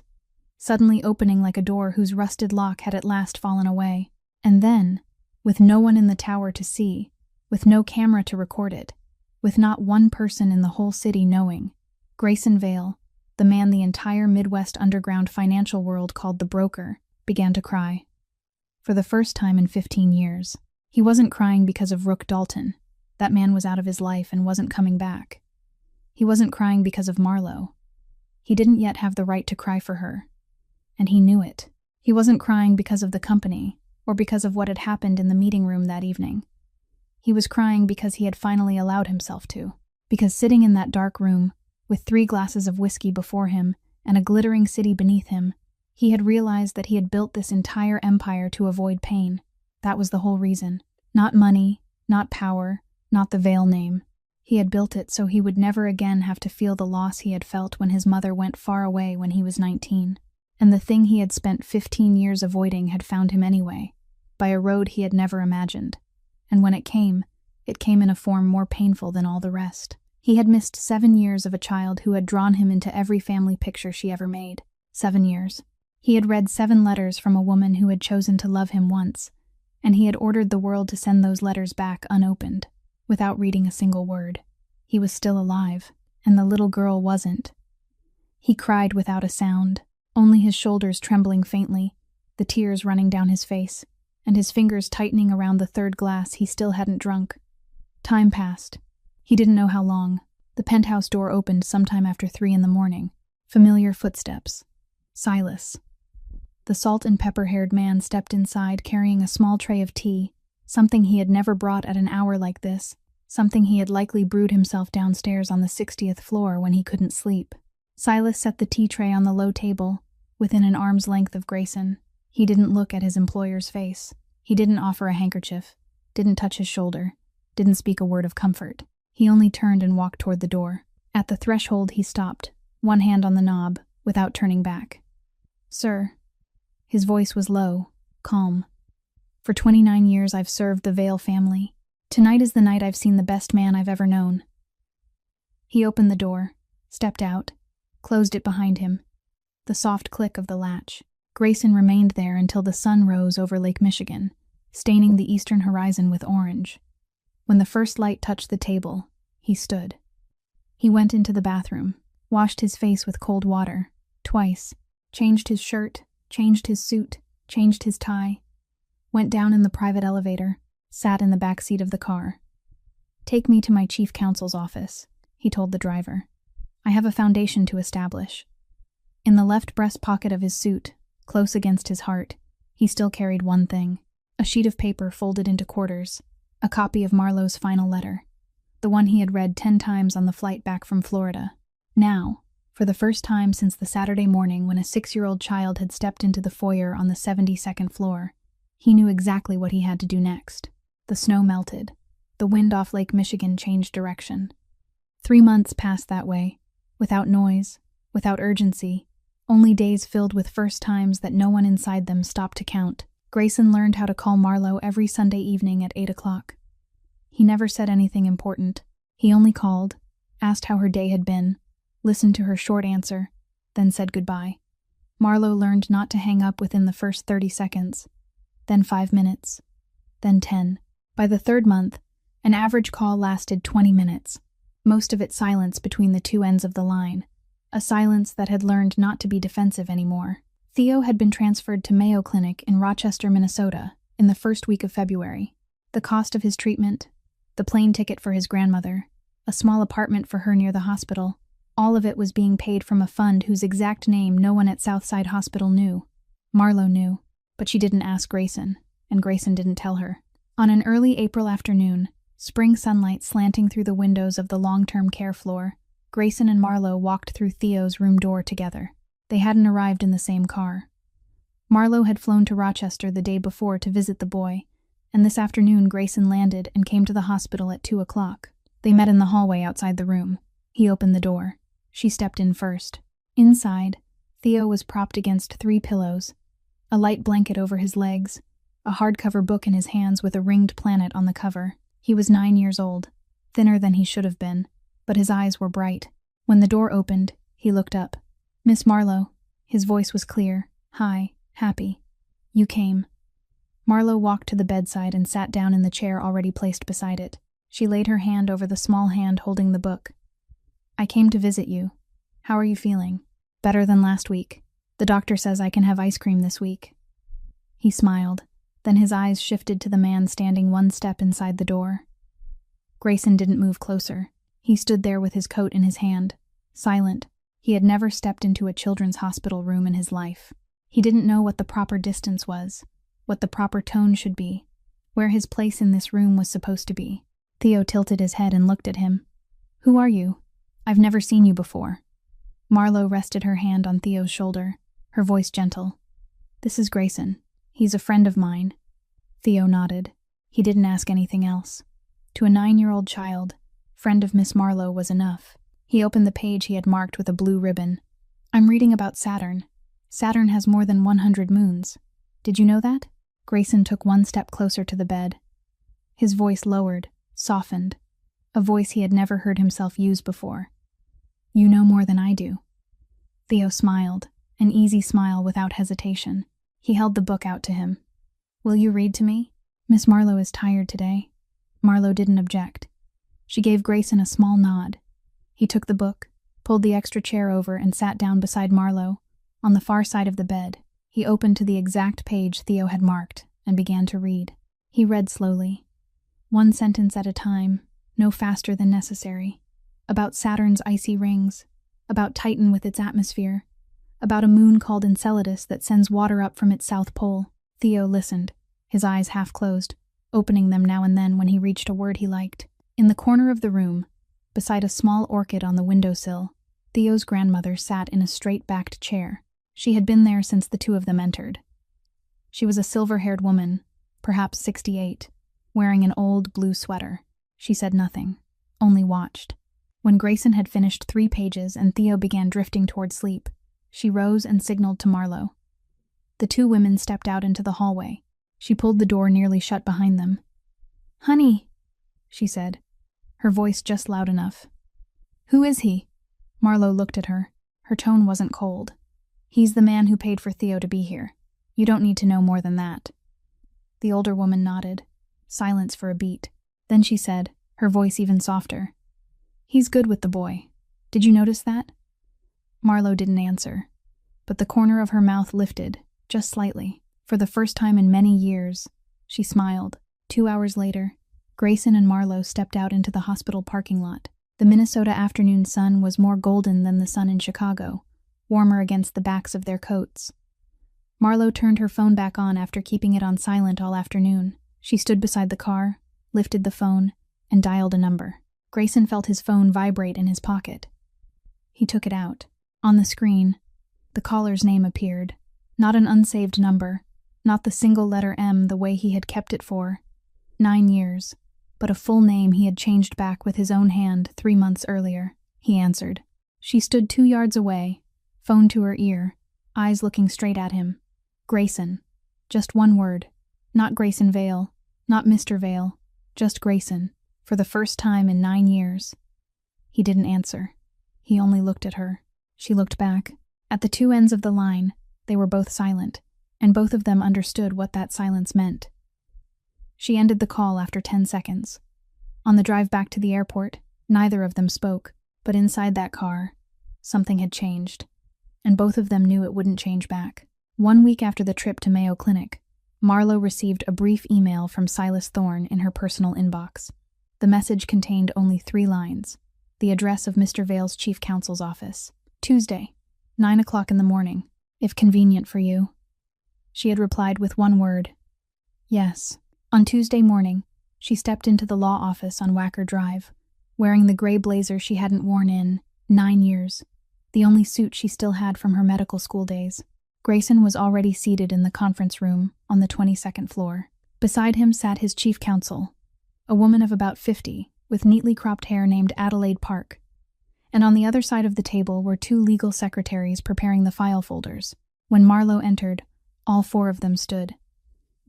[SPEAKER 1] suddenly opening like a door whose rusted lock had at last fallen away. And then, with no one in the tower to see, with no camera to record it, with not one person in the whole city knowing, Grayson Vale, the man the entire Midwest underground financial world called the broker, began to cry. For the first time in 15 years. He wasn't crying because of Rook Dalton. That man was out of his life and wasn't coming back. He wasn't crying because of Marlowe. He didn't yet have the right to cry for her. And he knew it. He wasn't crying because of the company, or because of what had happened in the meeting room that evening. He was crying because he had finally allowed himself to. Because sitting in that dark room, with 3 glasses of whiskey before him and a glittering city beneath him, he had realized that he had built this entire empire to avoid pain. That was the whole reason. Not money, not power, not the Vale name. He had built it so he would never again have to feel the loss he had felt when his mother went far away when he was 19. And the thing he had spent 15 years avoiding had found him anyway, by a road he had never imagined. And when it came in a form more painful than all the rest. He had missed 7 years of a child who had drawn him into every family picture she ever made. 7 years. He had read 7 letters from a woman who had chosen to love him once, and he had ordered the world to send those letters back unopened. Without reading a single word. He was still alive, and the little girl wasn't. He cried without a sound, only his shoulders trembling faintly, the tears running down his face, and his fingers tightening around the 3rd glass he still hadn't drunk. Time passed. He didn't know how long. The penthouse door opened sometime after 3 in the morning. Familiar footsteps. Silas. The salt and pepper-haired man stepped inside carrying a small tray of tea, something he had never brought at an hour like this, something he had likely brewed himself downstairs on the 60th floor when he couldn't sleep. Silas set the tea tray on the low table, within an arm's length of Grayson. He didn't look at his employer's face. He didn't offer a handkerchief, didn't touch his shoulder, didn't speak a word of comfort. He only turned and walked toward the door. At the threshold he stopped, one hand on the knob, without turning back. "Sir." His voice was low, calm. "For 29 years I've served the Vale family. Tonight is the night I've seen the best man I've ever known." He opened the door, stepped out, closed it behind him. The soft click of the latch. Grayson remained there until the sun rose over Lake Michigan, staining the eastern horizon with orange. When the first light touched the table, he stood. He went into the bathroom, washed his face with cold water, twice, changed his shirt, changed his suit, changed his tie, went down in the private elevator, sat in the back seat of the car. "Take me to my chief counsel's office," he told the driver. "I have a foundation to establish." In the left breast pocket of his suit, close against his heart, he still carried one thing: a sheet of paper folded into quarters, a copy of Marlowe's final letter. the one he had read 10 times on the flight back from Florida. Now, for the first time since the Saturday morning when a 6-year-old child had stepped into the foyer on the 72nd floor, he knew exactly what he had to do next. The snow melted. The wind off Lake Michigan changed direction. 3 months passed that way, without noise, without urgency, only days filled with first times that no one inside them stopped to count. Grayson learned how to call Marlo every Sunday evening at 8 o'clock. He never said anything important. He only called, asked how her day had been, listened to her short answer, then said goodbye. Marlo learned not to hang up within the first 30 seconds, then 5 minutes, then 10. By the 3rd month, an average call lasted 20 minutes, most of it silence between the two ends of the line, a silence that had learned not to be defensive anymore. Theo had been transferred to Mayo Clinic in Rochester, Minnesota, in the first week of February. The cost of his treatment, the plane ticket for his grandmother, a small apartment for her near the hospital, all of it was being paid from a fund whose exact name no one at Southside Hospital knew. Marlo knew, but she didn't ask Grayson, and Grayson didn't tell her. On an early April afternoon, spring sunlight slanting through the windows of the long-term care floor, Grayson and Marlo walked through Theo's room door together. They hadn't arrived in the same car. Marlo had flown to Rochester the day before to visit the boy, and this afternoon Grayson landed and came to the hospital at 2 o'clock. They met in the hallway outside the room. He opened the door. She stepped in first. Inside, Theo was propped against 3 pillows, a light blanket over his legs, a hardcover book in his hands with a ringed planet on the cover. He was 9 years old, thinner than he should have been, but his eyes were bright. When the door opened, he looked up. "Miss Marlo." His voice was clear, high, happy. "You came." Marlo walked to the bedside and sat down in the chair already placed beside it. She laid her hand over the small hand holding the book. "I came to visit you. How are you feeling?" "Better than last week. The doctor says I can have ice cream this week." He smiled. Then his eyes shifted to the man standing 1 step inside the door. Grayson didn't move closer. He stood there with his coat in his hand, silent. He had never stepped into a children's hospital room in his life. He didn't know what the proper distance was, what the proper tone should be, where his place in this room was supposed to be. Theo tilted his head and looked at him. "Who are you? I've never seen you before." Marlo rested her hand on Theo's shoulder, her voice gentle. "This is Grayson. He's a friend of mine." Theo nodded. He didn't ask anything else. To a 9-year-old child, friend of Miss Marlo was enough. He opened the page he had marked with a blue ribbon. "I'm reading about Saturn. Saturn has more than 100 moons. Did you know that?" Grayson took 1 step closer to the bed. His voice lowered, softened, a voice he had never heard himself use before. "You know more than I do." Theo smiled, an easy smile without hesitation. He held the book out to him. "Will you read to me? Miss Marlo is tired today." Marlo didn't object. She gave Grayson a small nod. He took the book, pulled the extra chair over, and sat down beside Marlo, on the far side of the bed. He opened to the exact page Theo had marked and began to read. He read slowly, 1 sentence at a time, no faster than necessary. About Saturn's icy rings, about Titan with its atmosphere, about a moon called Enceladus that sends water up from its south pole. Theo listened, his eyes half closed, opening them now and then when he reached a word he liked. In the corner of the room, beside a small orchid on the windowsill, Theo's grandmother sat in a straight-backed chair. She had been there since the two of them entered. She was a silver-haired woman, perhaps 68, wearing an old blue sweater. She said nothing, only watched. When Grayson had finished 3 pages and Theo began drifting toward sleep, she rose and signaled to Marlo. The 2 women stepped out into the hallway. She pulled the door nearly shut behind them. "Honey," she said, her voice just loud enough. "Who is he?" Marlo looked at her. Her tone wasn't cold. "He's the man who paid for Theo to be here. You don't need to know more than that." The older woman nodded. Silence for a beat. Then she said, her voice even softer, "He's good with the boy. Did you notice that?" Marlo didn't answer, but the corner of her mouth lifted, just slightly. For the first time in many years, she smiled. 2 hours later, Grayson and Marlo stepped out into the hospital parking lot. The Minnesota afternoon sun was more golden than the sun in Chicago, warmer against the backs of their coats. Marlo turned her phone back on after keeping it on silent all afternoon. She stood beside the car, lifted the phone, and dialed a number. Grayson felt his phone vibrate in his pocket. He took it out. On the screen, the caller's name appeared. Not an unsaved number, not the single letter M the way he had kept it for 9 years, but a full name he had changed back with his own hand 3 months earlier. He answered. She stood 2 yards away, phone to her ear, eyes looking straight at him. Grayson. Just one word. Not Grayson Vale, not Mr. Vale, just Grayson, for the first time in 9 years. He didn't answer. He only looked at her. She looked back. At the 2 ends of the line, they were both silent, and both of them understood what that silence meant. She ended the call after 10 seconds. On the drive back to the airport, neither of them spoke, but inside that car, something had changed, and both of them knew it wouldn't change back. 1 week after the trip to Mayo Clinic, Marlo received a brief email from Silas Thorne in her personal inbox. The message contained only 3 lines. The address of Mr. Vale's chief counsel's office. Tuesday, 9 o'clock in the morning, if convenient for you. She had replied with 1 word. Yes. On Tuesday morning, she stepped into the law office on Wacker Drive, wearing the gray blazer she hadn't worn in 9 years, the only suit she still had from her medical school days. Grayson was already seated in the conference room on the 22nd floor. Beside him sat his chief counsel, a woman of about 50, with neatly cropped hair named Adelaide Park. And on the other side of the table were 2 legal secretaries preparing the file folders. When Marlo entered, all 4 of them stood.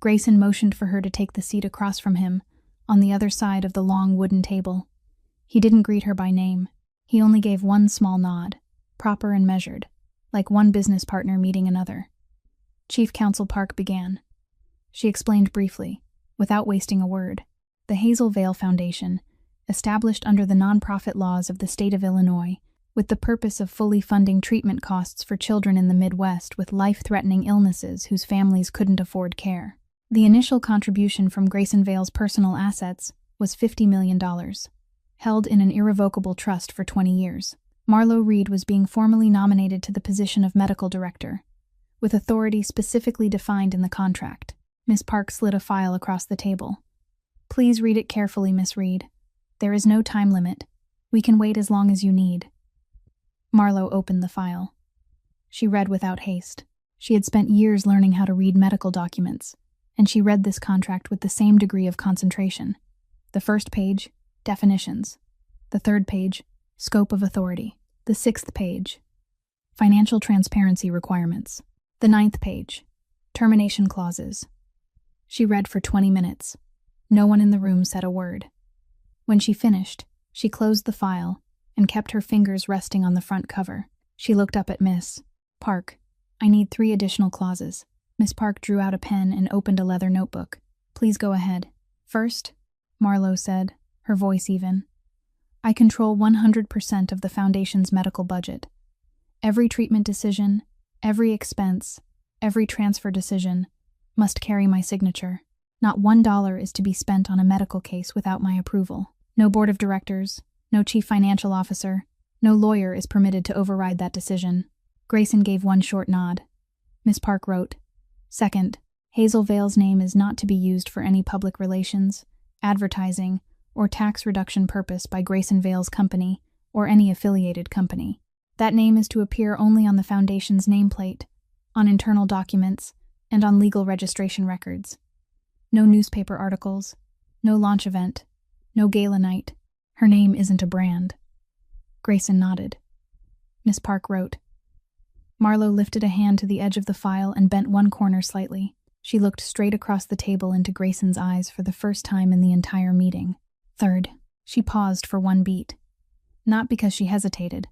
[SPEAKER 1] Grayson motioned for her to take the seat across from him, on the other side of the long wooden table. He didn't greet her by name. He only gave 1 small nod, proper and measured, like one business partner meeting another. Chief Counsel Park began. She explained briefly, without wasting a word. The Hazel Vale Foundation, established under the nonprofit laws of the state of Illinois, with the purpose of fully funding treatment costs for children in the Midwest with life-threatening illnesses whose families couldn't afford care. The initial contribution from Grayson Vale's personal assets was $50 million, held in an irrevocable trust for 20 years. Marlo Reed was being formally nominated to the position of medical director, with authority specifically defined in the contract. Miss Park slid a file across the table. Please read it carefully, Miss Reed. There is no time limit. We can wait as long as you need. Marlo opened the file. She read without haste. She had spent years learning how to read medical documents, and she read this contract with the same degree of concentration. The first page, definitions. The third page, scope of authority. The 6th page, financial transparency requirements. The 9th page, termination clauses. She read for 20 minutes. No one in the room said a word. When she finished, she closed the file and kept her fingers resting on the front cover. She looked up at Miss Park. I need 3 additional clauses. Miss Park drew out a pen and opened a leather notebook. Please go ahead. First, Marlo said, her voice even. I control 100% of the Foundation's medical budget. Every treatment decision, every expense, every transfer decision must carry my signature. Not $1 is to be spent on a medical case without my approval. No board of directors, no chief financial officer, no lawyer is permitted to override that decision. Grayson gave 1 short nod. Miss Park wrote, Second, Hazel Vale's name is not to be used for any public relations, advertising, or tax reduction purpose by Grayson Vale's company or any affiliated company. That name is to appear only on the Foundation's nameplate, on internal documents, and on legal registration records. No newspaper articles, no launch event, no gala night. Her name isn't a brand. Grayson nodded. Miss Park wrote. Marlo lifted a hand to the edge of the file and bent one corner slightly. She looked straight across the table into Grayson's eyes for the first time in the entire meeting. Third, she paused for 1 beat. Not because she hesitated,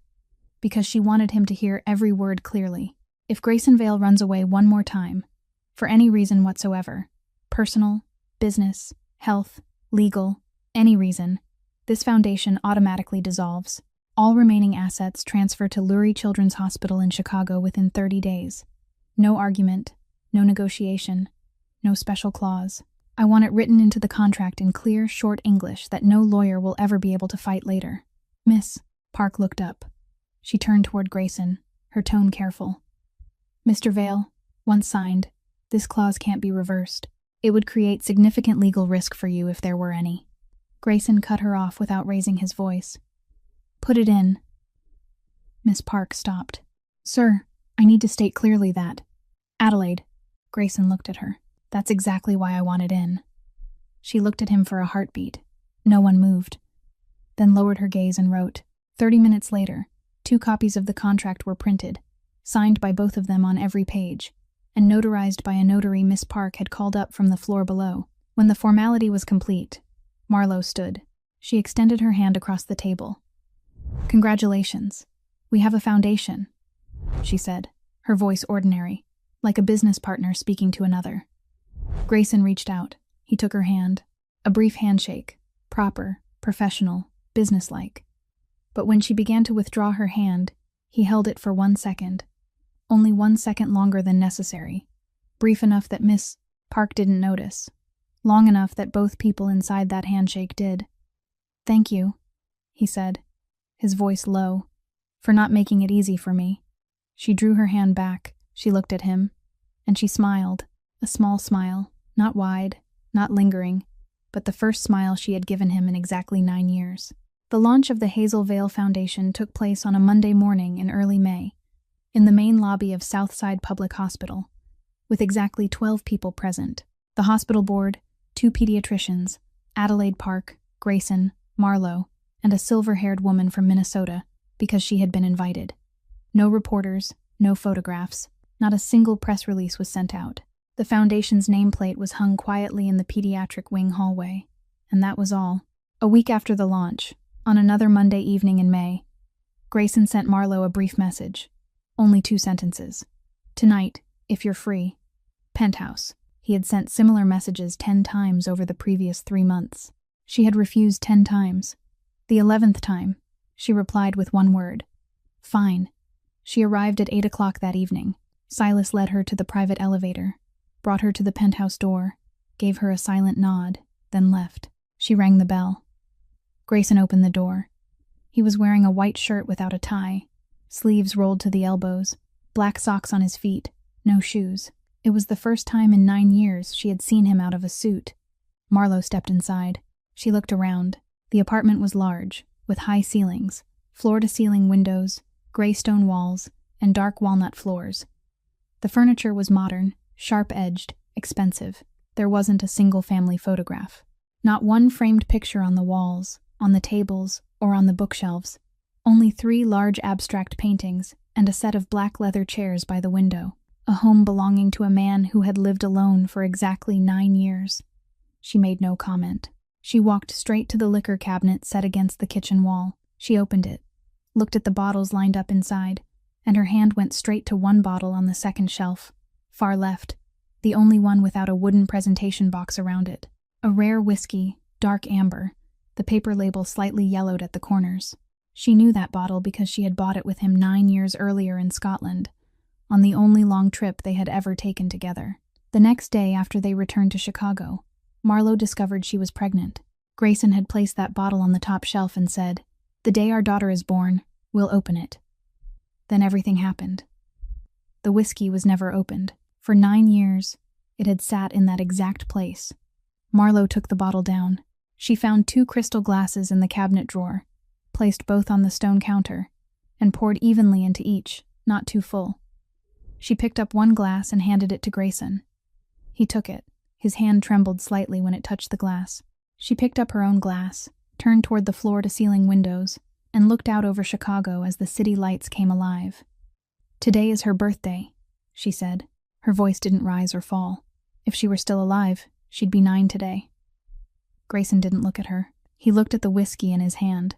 [SPEAKER 1] because she wanted him to hear every word clearly. If Grayson Vale runs away 1 more time, for any reason whatsoever, personal, business, health, legal, any reason, this foundation automatically dissolves. All remaining assets transfer to Lurie Children's Hospital in Chicago within 30 days. No argument, no negotiation, no special clause. I want it written into the contract in clear, short English that no lawyer will ever be able to fight later. Miss Park looked up. She turned toward Grayson, her tone careful. Mr. Vale, once signed, this clause can't be reversed. It would create significant legal risk for you if there were any. Grayson cut her off without raising his voice. Put it in. Miss Park stopped. Sir, I need to state clearly that. Adelaide. Grayson looked at her. That's exactly why I want it in. She looked at him for a heartbeat. No one moved. Then lowered her gaze and wrote. 30 minutes later, 2 copies of the contract were printed, signed by both of them on every page, and notarized by a notary Miss Park had called up from the floor below. When the formality was complete, Marlowe stood. She extended her hand across the table. Congratulations. We have a foundation, she said, her voice ordinary, like a business partner speaking to another. Grayson reached out. He took her hand. A brief handshake, proper, professional, businesslike. But when she began to withdraw her hand, he held it for 1 second. Only 1 second longer than necessary. Brief enough that Miss Park didn't notice. Long enough that both people inside that handshake did. Thank you, he said, his voice low, for not making it easy for me. She drew her hand back, she looked at him, and she smiled, a small smile, not wide, not lingering, but the first smile she had given him in exactly 9 years. The launch of the Hazel Vale Foundation took place on a Monday morning in early May, in the main lobby of Southside Public Hospital, with exactly 12 people present. The hospital board, 2 pediatricians, Adelaide Park, Grayson, Marlowe, and a silver-haired woman from Minnesota, because she had been invited. No reporters, no photographs, not a single press release was sent out. The foundation's nameplate was hung quietly in the pediatric wing hallway, and that was all. A week after the launch, on another Monday evening in May, Grayson sent Marlowe a brief message. Only 2 sentences. Tonight, if you're free. Penthouse. He had sent similar messages 10 times over the previous 3 months. She had refused 10 times. The 11th time, she replied with 1 word. Fine. She arrived at 8 o'clock that evening. Silas led her to the private elevator, brought her to the penthouse door, gave her a silent nod, then left. She rang the bell. Grayson opened the door. He was wearing a white shirt without a tie, sleeves rolled to the elbows, black socks on his feet, no shoes. It was the first time in 9 years she had seen him out of a suit. Marlowe stepped inside. She looked around. The apartment was large, with high ceilings, floor-to-ceiling windows, gray stone walls, and dark walnut floors. The furniture was modern, sharp-edged, expensive. There wasn't a single family photograph. Not one framed picture on the walls, on the tables, or on the bookshelves. Only 3 large abstract paintings and a set of black leather chairs by the window. A home belonging to a man who had lived alone for exactly 9 years. She made no comment. She walked straight to the liquor cabinet set against the kitchen wall. She opened it, looked at the bottles lined up inside, and her hand went straight to 1 bottle on the second shelf, far left, the only one without a wooden presentation box around it. A rare whiskey, dark amber, the paper label slightly yellowed at the corners. She knew that bottle because she had bought it with him 9 years earlier in Scotland, on the only long trip they had ever taken together. The next day after they returned to Chicago, Marlowe discovered she was pregnant. Grayson had placed that bottle on the top shelf and said, "The day our daughter is born, we'll open it." Then everything happened. The whiskey was never opened. For 9 years, it had sat in that exact place. Marlowe took the bottle down. She found 2 crystal glasses in the cabinet drawer, placed both on the stone counter, and poured evenly into each, not too full. She picked up 1 glass and handed it to Grayson. He took it. His hand trembled slightly when it touched the glass. She picked up her own glass, turned toward the floor-to-ceiling windows, and looked out over Chicago as the city lights came alive. "Today is her birthday," she said. Her voice didn't rise or fall. If she were still alive, she'd be 9 today. Grayson didn't look at her. He looked at the whiskey in his hand.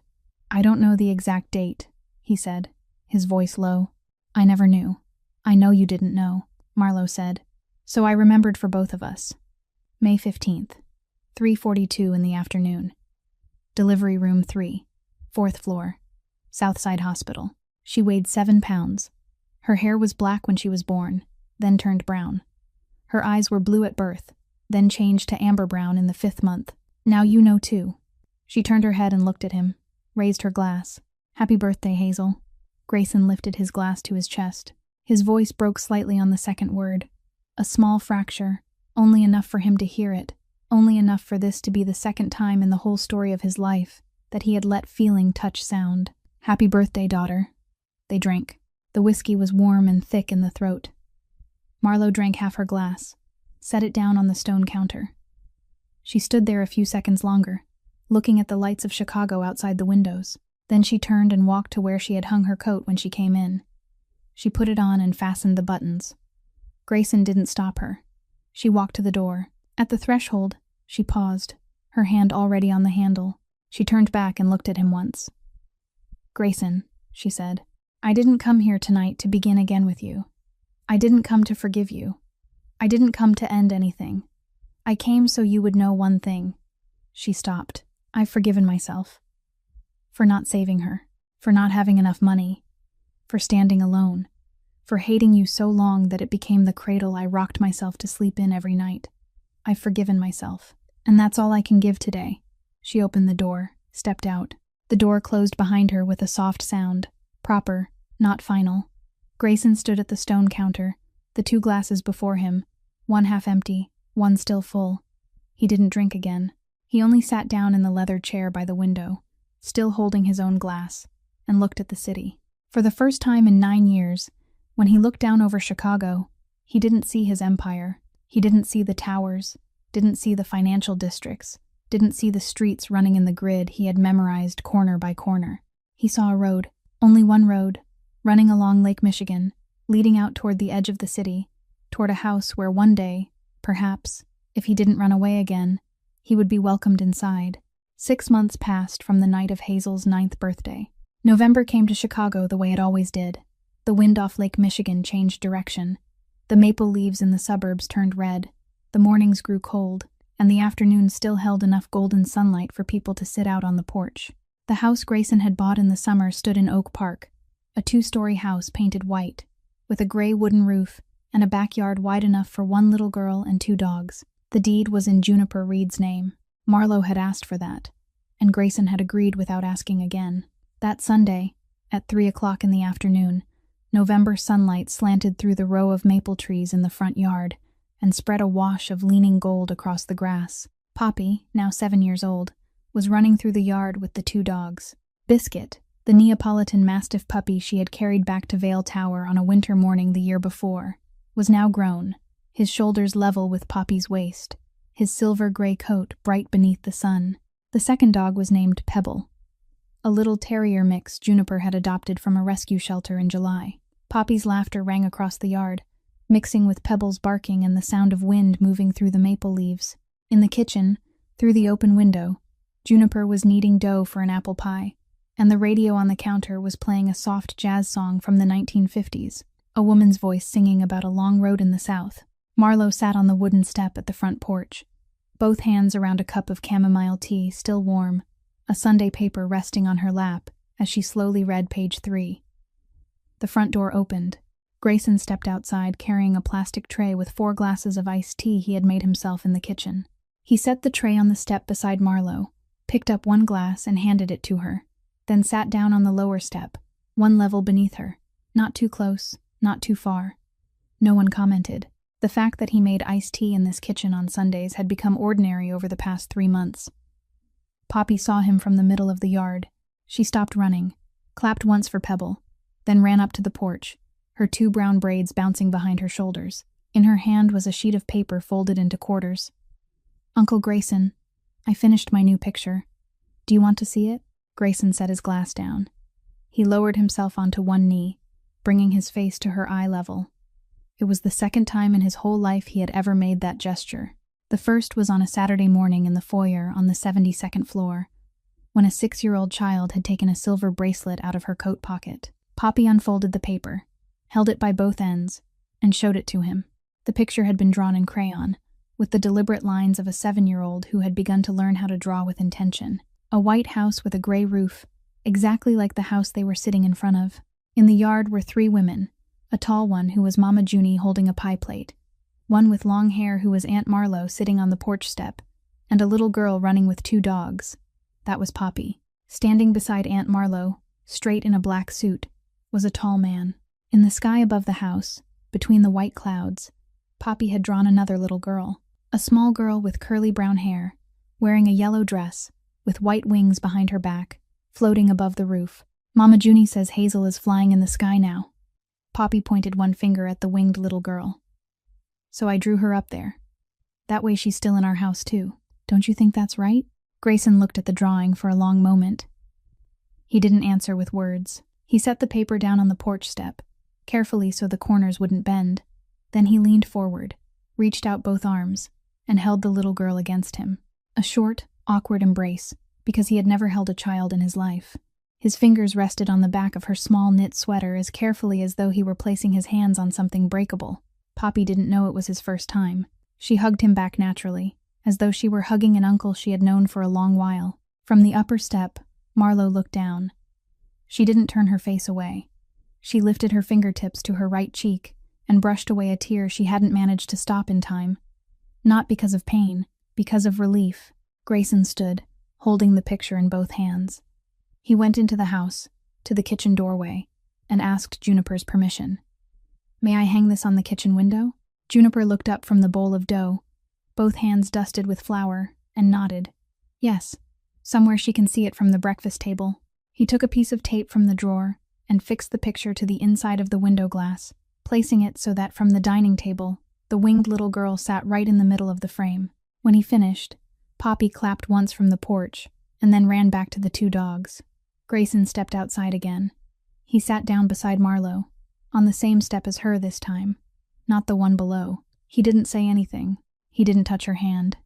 [SPEAKER 1] "I don't know the exact date," he said, his voice low. "I never knew. I know you didn't know," Marlowe said. "So I remembered for both of us. May 15th, 3:42 in the afternoon. Delivery room 3, 4th floor, Southside Hospital. She weighed 7 pounds. Her hair was black when she was born, then turned brown. Her eyes were blue at birth, then changed to amber brown in the 5th month. Now you know too." She turned her head and looked at him, raised her glass. "Happy birthday, Hazel." Grayson lifted his glass to his chest. His voice broke slightly on the second word. A small fracture, only enough for him to hear it, only enough for this to be the second time in the whole story of his life that he had let feeling touch sound. "Happy birthday, daughter." They drank. The whiskey was warm and thick in the throat. Marlo drank half her glass, set it down on the stone counter. She stood there a few seconds longer, looking at the lights of Chicago outside the windows. Then she turned and walked to where she had hung her coat when she came in. She put it on and fastened the buttons. Grayson didn't stop her. She walked to the door. At the threshold, she paused, her hand already on the handle. She turned back and looked at him once. "Grayson," she said, "I didn't come here tonight to begin again with you. I didn't come to forgive you. I didn't come to end anything. I came so you would know one thing." She stopped. "I've forgiven myself. For not saving her. For not having enough money. For standing alone. For hating you so long that it became the cradle I rocked myself to sleep in every night. I've forgiven myself. And that's all I can give today." She opened the door, stepped out. The door closed behind her with a soft sound, proper, not final. Grayson stood at the stone counter, the 2 glasses before him, one half empty, one still full. He didn't drink again. He only sat down in the leather chair by the window, still holding his own glass, and looked at the city. For the first time in 9 years, when he looked down over Chicago, he didn't see his empire. He didn't see the towers, didn't see the financial districts, didn't see the streets running in the grid he had memorized corner by corner. He saw a road, only one road, running along Lake Michigan, leading out toward the edge of the city, toward a house where one day, perhaps, if he didn't run away again, he would be welcomed inside. 6 months passed from the night of Hazel's 9th birthday. November came to Chicago the way it always did. The wind off Lake Michigan changed direction. The maple leaves in the suburbs turned red. The mornings grew cold, and the afternoons still held enough golden sunlight for people to sit out on the porch. The house Grayson had bought in the summer stood in Oak Park, a 2-story house painted white, with a gray wooden roof and a backyard wide enough for 1 little girl and 2 dogs. The deed was in Juniper Reed's name. Marlo had asked for that, and Grayson had agreed without asking again. That Sunday, at 3 o'clock in the afternoon, November sunlight slanted through the row of maple trees in the front yard and spread a wash of leaning gold across the grass. Poppy, now 7 years old, was running through the yard with the 2 dogs. Biscuit, the Neapolitan Mastiff puppy she had carried back to Vale Tower on a winter morning the year before, was now grown, his shoulders level with Poppy's waist, his silver-gray coat bright beneath the sun. The second dog was named Pebble, a little terrier mix Juniper had adopted from a rescue shelter in July. Poppy's laughter rang across the yard, mixing with Pebble's barking and the sound of wind moving through the maple leaves. In the kitchen, through the open window, Juniper was kneading dough for an apple pie, and the radio on the counter was playing a soft jazz song from the 1950s, a woman's voice singing about a long road in the south. Marlo sat on the wooden step at the front porch, both hands around a cup of chamomile tea still warm, a Sunday paper resting on her lap as she slowly read page 3. The front door opened. Grayson stepped outside carrying a plastic tray with 4 glasses of iced tea he had made himself in the kitchen. He set the tray on the step beside Marlo, picked up 1 glass and handed it to her, then sat down on the lower step, 1 level beneath her. Not too close, not too far. No one commented. The fact that he made iced tea in this kitchen on Sundays had become ordinary over the past 3 months. Poppy saw him from the middle of the yard. She stopped running, clapped once for Pebble, then ran up to the porch, her 2 brown braids bouncing behind her shoulders. In her hand was a sheet of paper folded into quarters. "Uncle Grayson, I finished my new picture. Do you want to see it?" Grayson set his glass down. He lowered himself onto 1 knee, bringing his face to her eye level. It was the second time in his whole life he had ever made that gesture. The first was on a Saturday morning in the foyer on the 72nd floor, when a 6-year-old child had taken a silver bracelet out of her coat pocket. Poppy unfolded the paper, held it by both ends, and showed it to him. The picture had been drawn in crayon, with the deliberate lines of a 7-year-old who had begun to learn how to draw with intention. A white house with a gray roof, exactly like the house they were sitting in front of. In the yard were 3 women, a tall one who was Mama Junie holding a pie plate, one with long hair who was Aunt Marlo sitting on the porch step, and a little girl running with 2 dogs. That was Poppy. Standing beside Aunt Marlo, straight in a black suit, was a tall man. In the sky above the house, between the white clouds, Poppy had drawn another little girl. A small girl with curly brown hair, wearing a yellow dress, with white wings behind her back, floating above the roof. Mama Junie says Hazel is flying in the sky now. Poppy pointed one finger at the winged little girl. So I drew her up there. That way she's still in our house too. Don't you think that's right? Grayson looked at the drawing for a long moment. He didn't answer with words. He set the paper down on the porch step, carefully so the corners wouldn't bend. Then he leaned forward, reached out both arms, and held the little girl against him. A short, awkward embrace, because he had never held a child in his life. His fingers rested on the back of her small knit sweater as carefully as though he were placing his hands on something breakable. Poppy didn't know it was his first time. She hugged him back naturally, as though she were hugging an uncle she had known for a long while. From the upper step, Marlo looked down. She didn't turn her face away. She lifted her fingertips to her right cheek and brushed away a tear she hadn't managed to stop in time. Not because of pain, because of relief. Grayson stood, holding the picture in both hands. He went into the house, to the kitchen doorway, and asked Juniper's permission. "May I hang this on the kitchen window?" Juniper looked up from the bowl of dough, both hands dusted with flour, and nodded. "Yes, somewhere she can see it from the breakfast table." He took a piece of tape from the drawer and fixed the picture to the inside of the window glass, placing it so that from the dining table, the winged little girl sat right in the middle of the frame. When he finished, Poppy clapped once from the porch and then ran back to the two dogs. Grayson stepped outside again. He sat down beside Marlo, on the same step as her this time, not the one below. He didn't say anything. He didn't touch her hand.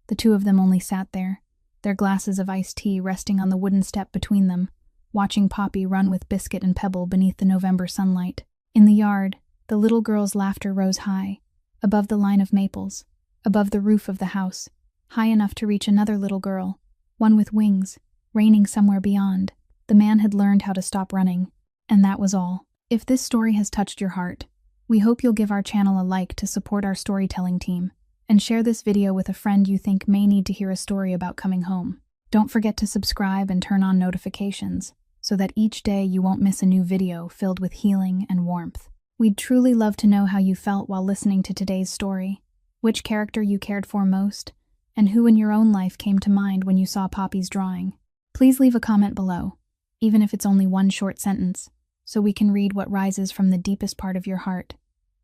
[SPEAKER 1] The two of them only sat there, their glasses of iced tea resting on the wooden step between them, watching Poppy run with Biscuit and Pebble beneath the November sunlight. In the yard, the little girl's laughter rose high, above the line of maples, above the roof of the house, high enough to reach another little girl, one with wings, reigning somewhere beyond. The man had learned how to stop running, and that was all. If this story has touched your heart, we hope you'll give our channel a like to support our storytelling team, and share this video with a friend you think may need to hear a story about coming home. Don't forget to subscribe and turn on notifications, so that each day you won't miss a new video filled with healing and warmth. We'd truly love to know how you felt while listening to today's story, which character you cared for most, and who in your own life came to mind when you saw Poppy's drawing. Please leave a comment below, even if it's only one short sentence, so we can read what rises from the deepest part of your heart,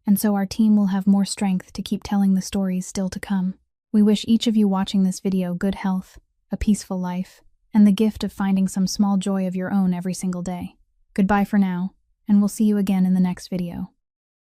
[SPEAKER 1] and so our team will have more strength to keep telling the stories still to come. We wish each of you watching this video good health, a peaceful life, and the gift of finding some small joy of your own every single day. Goodbye for now, and we'll see you again in the next video.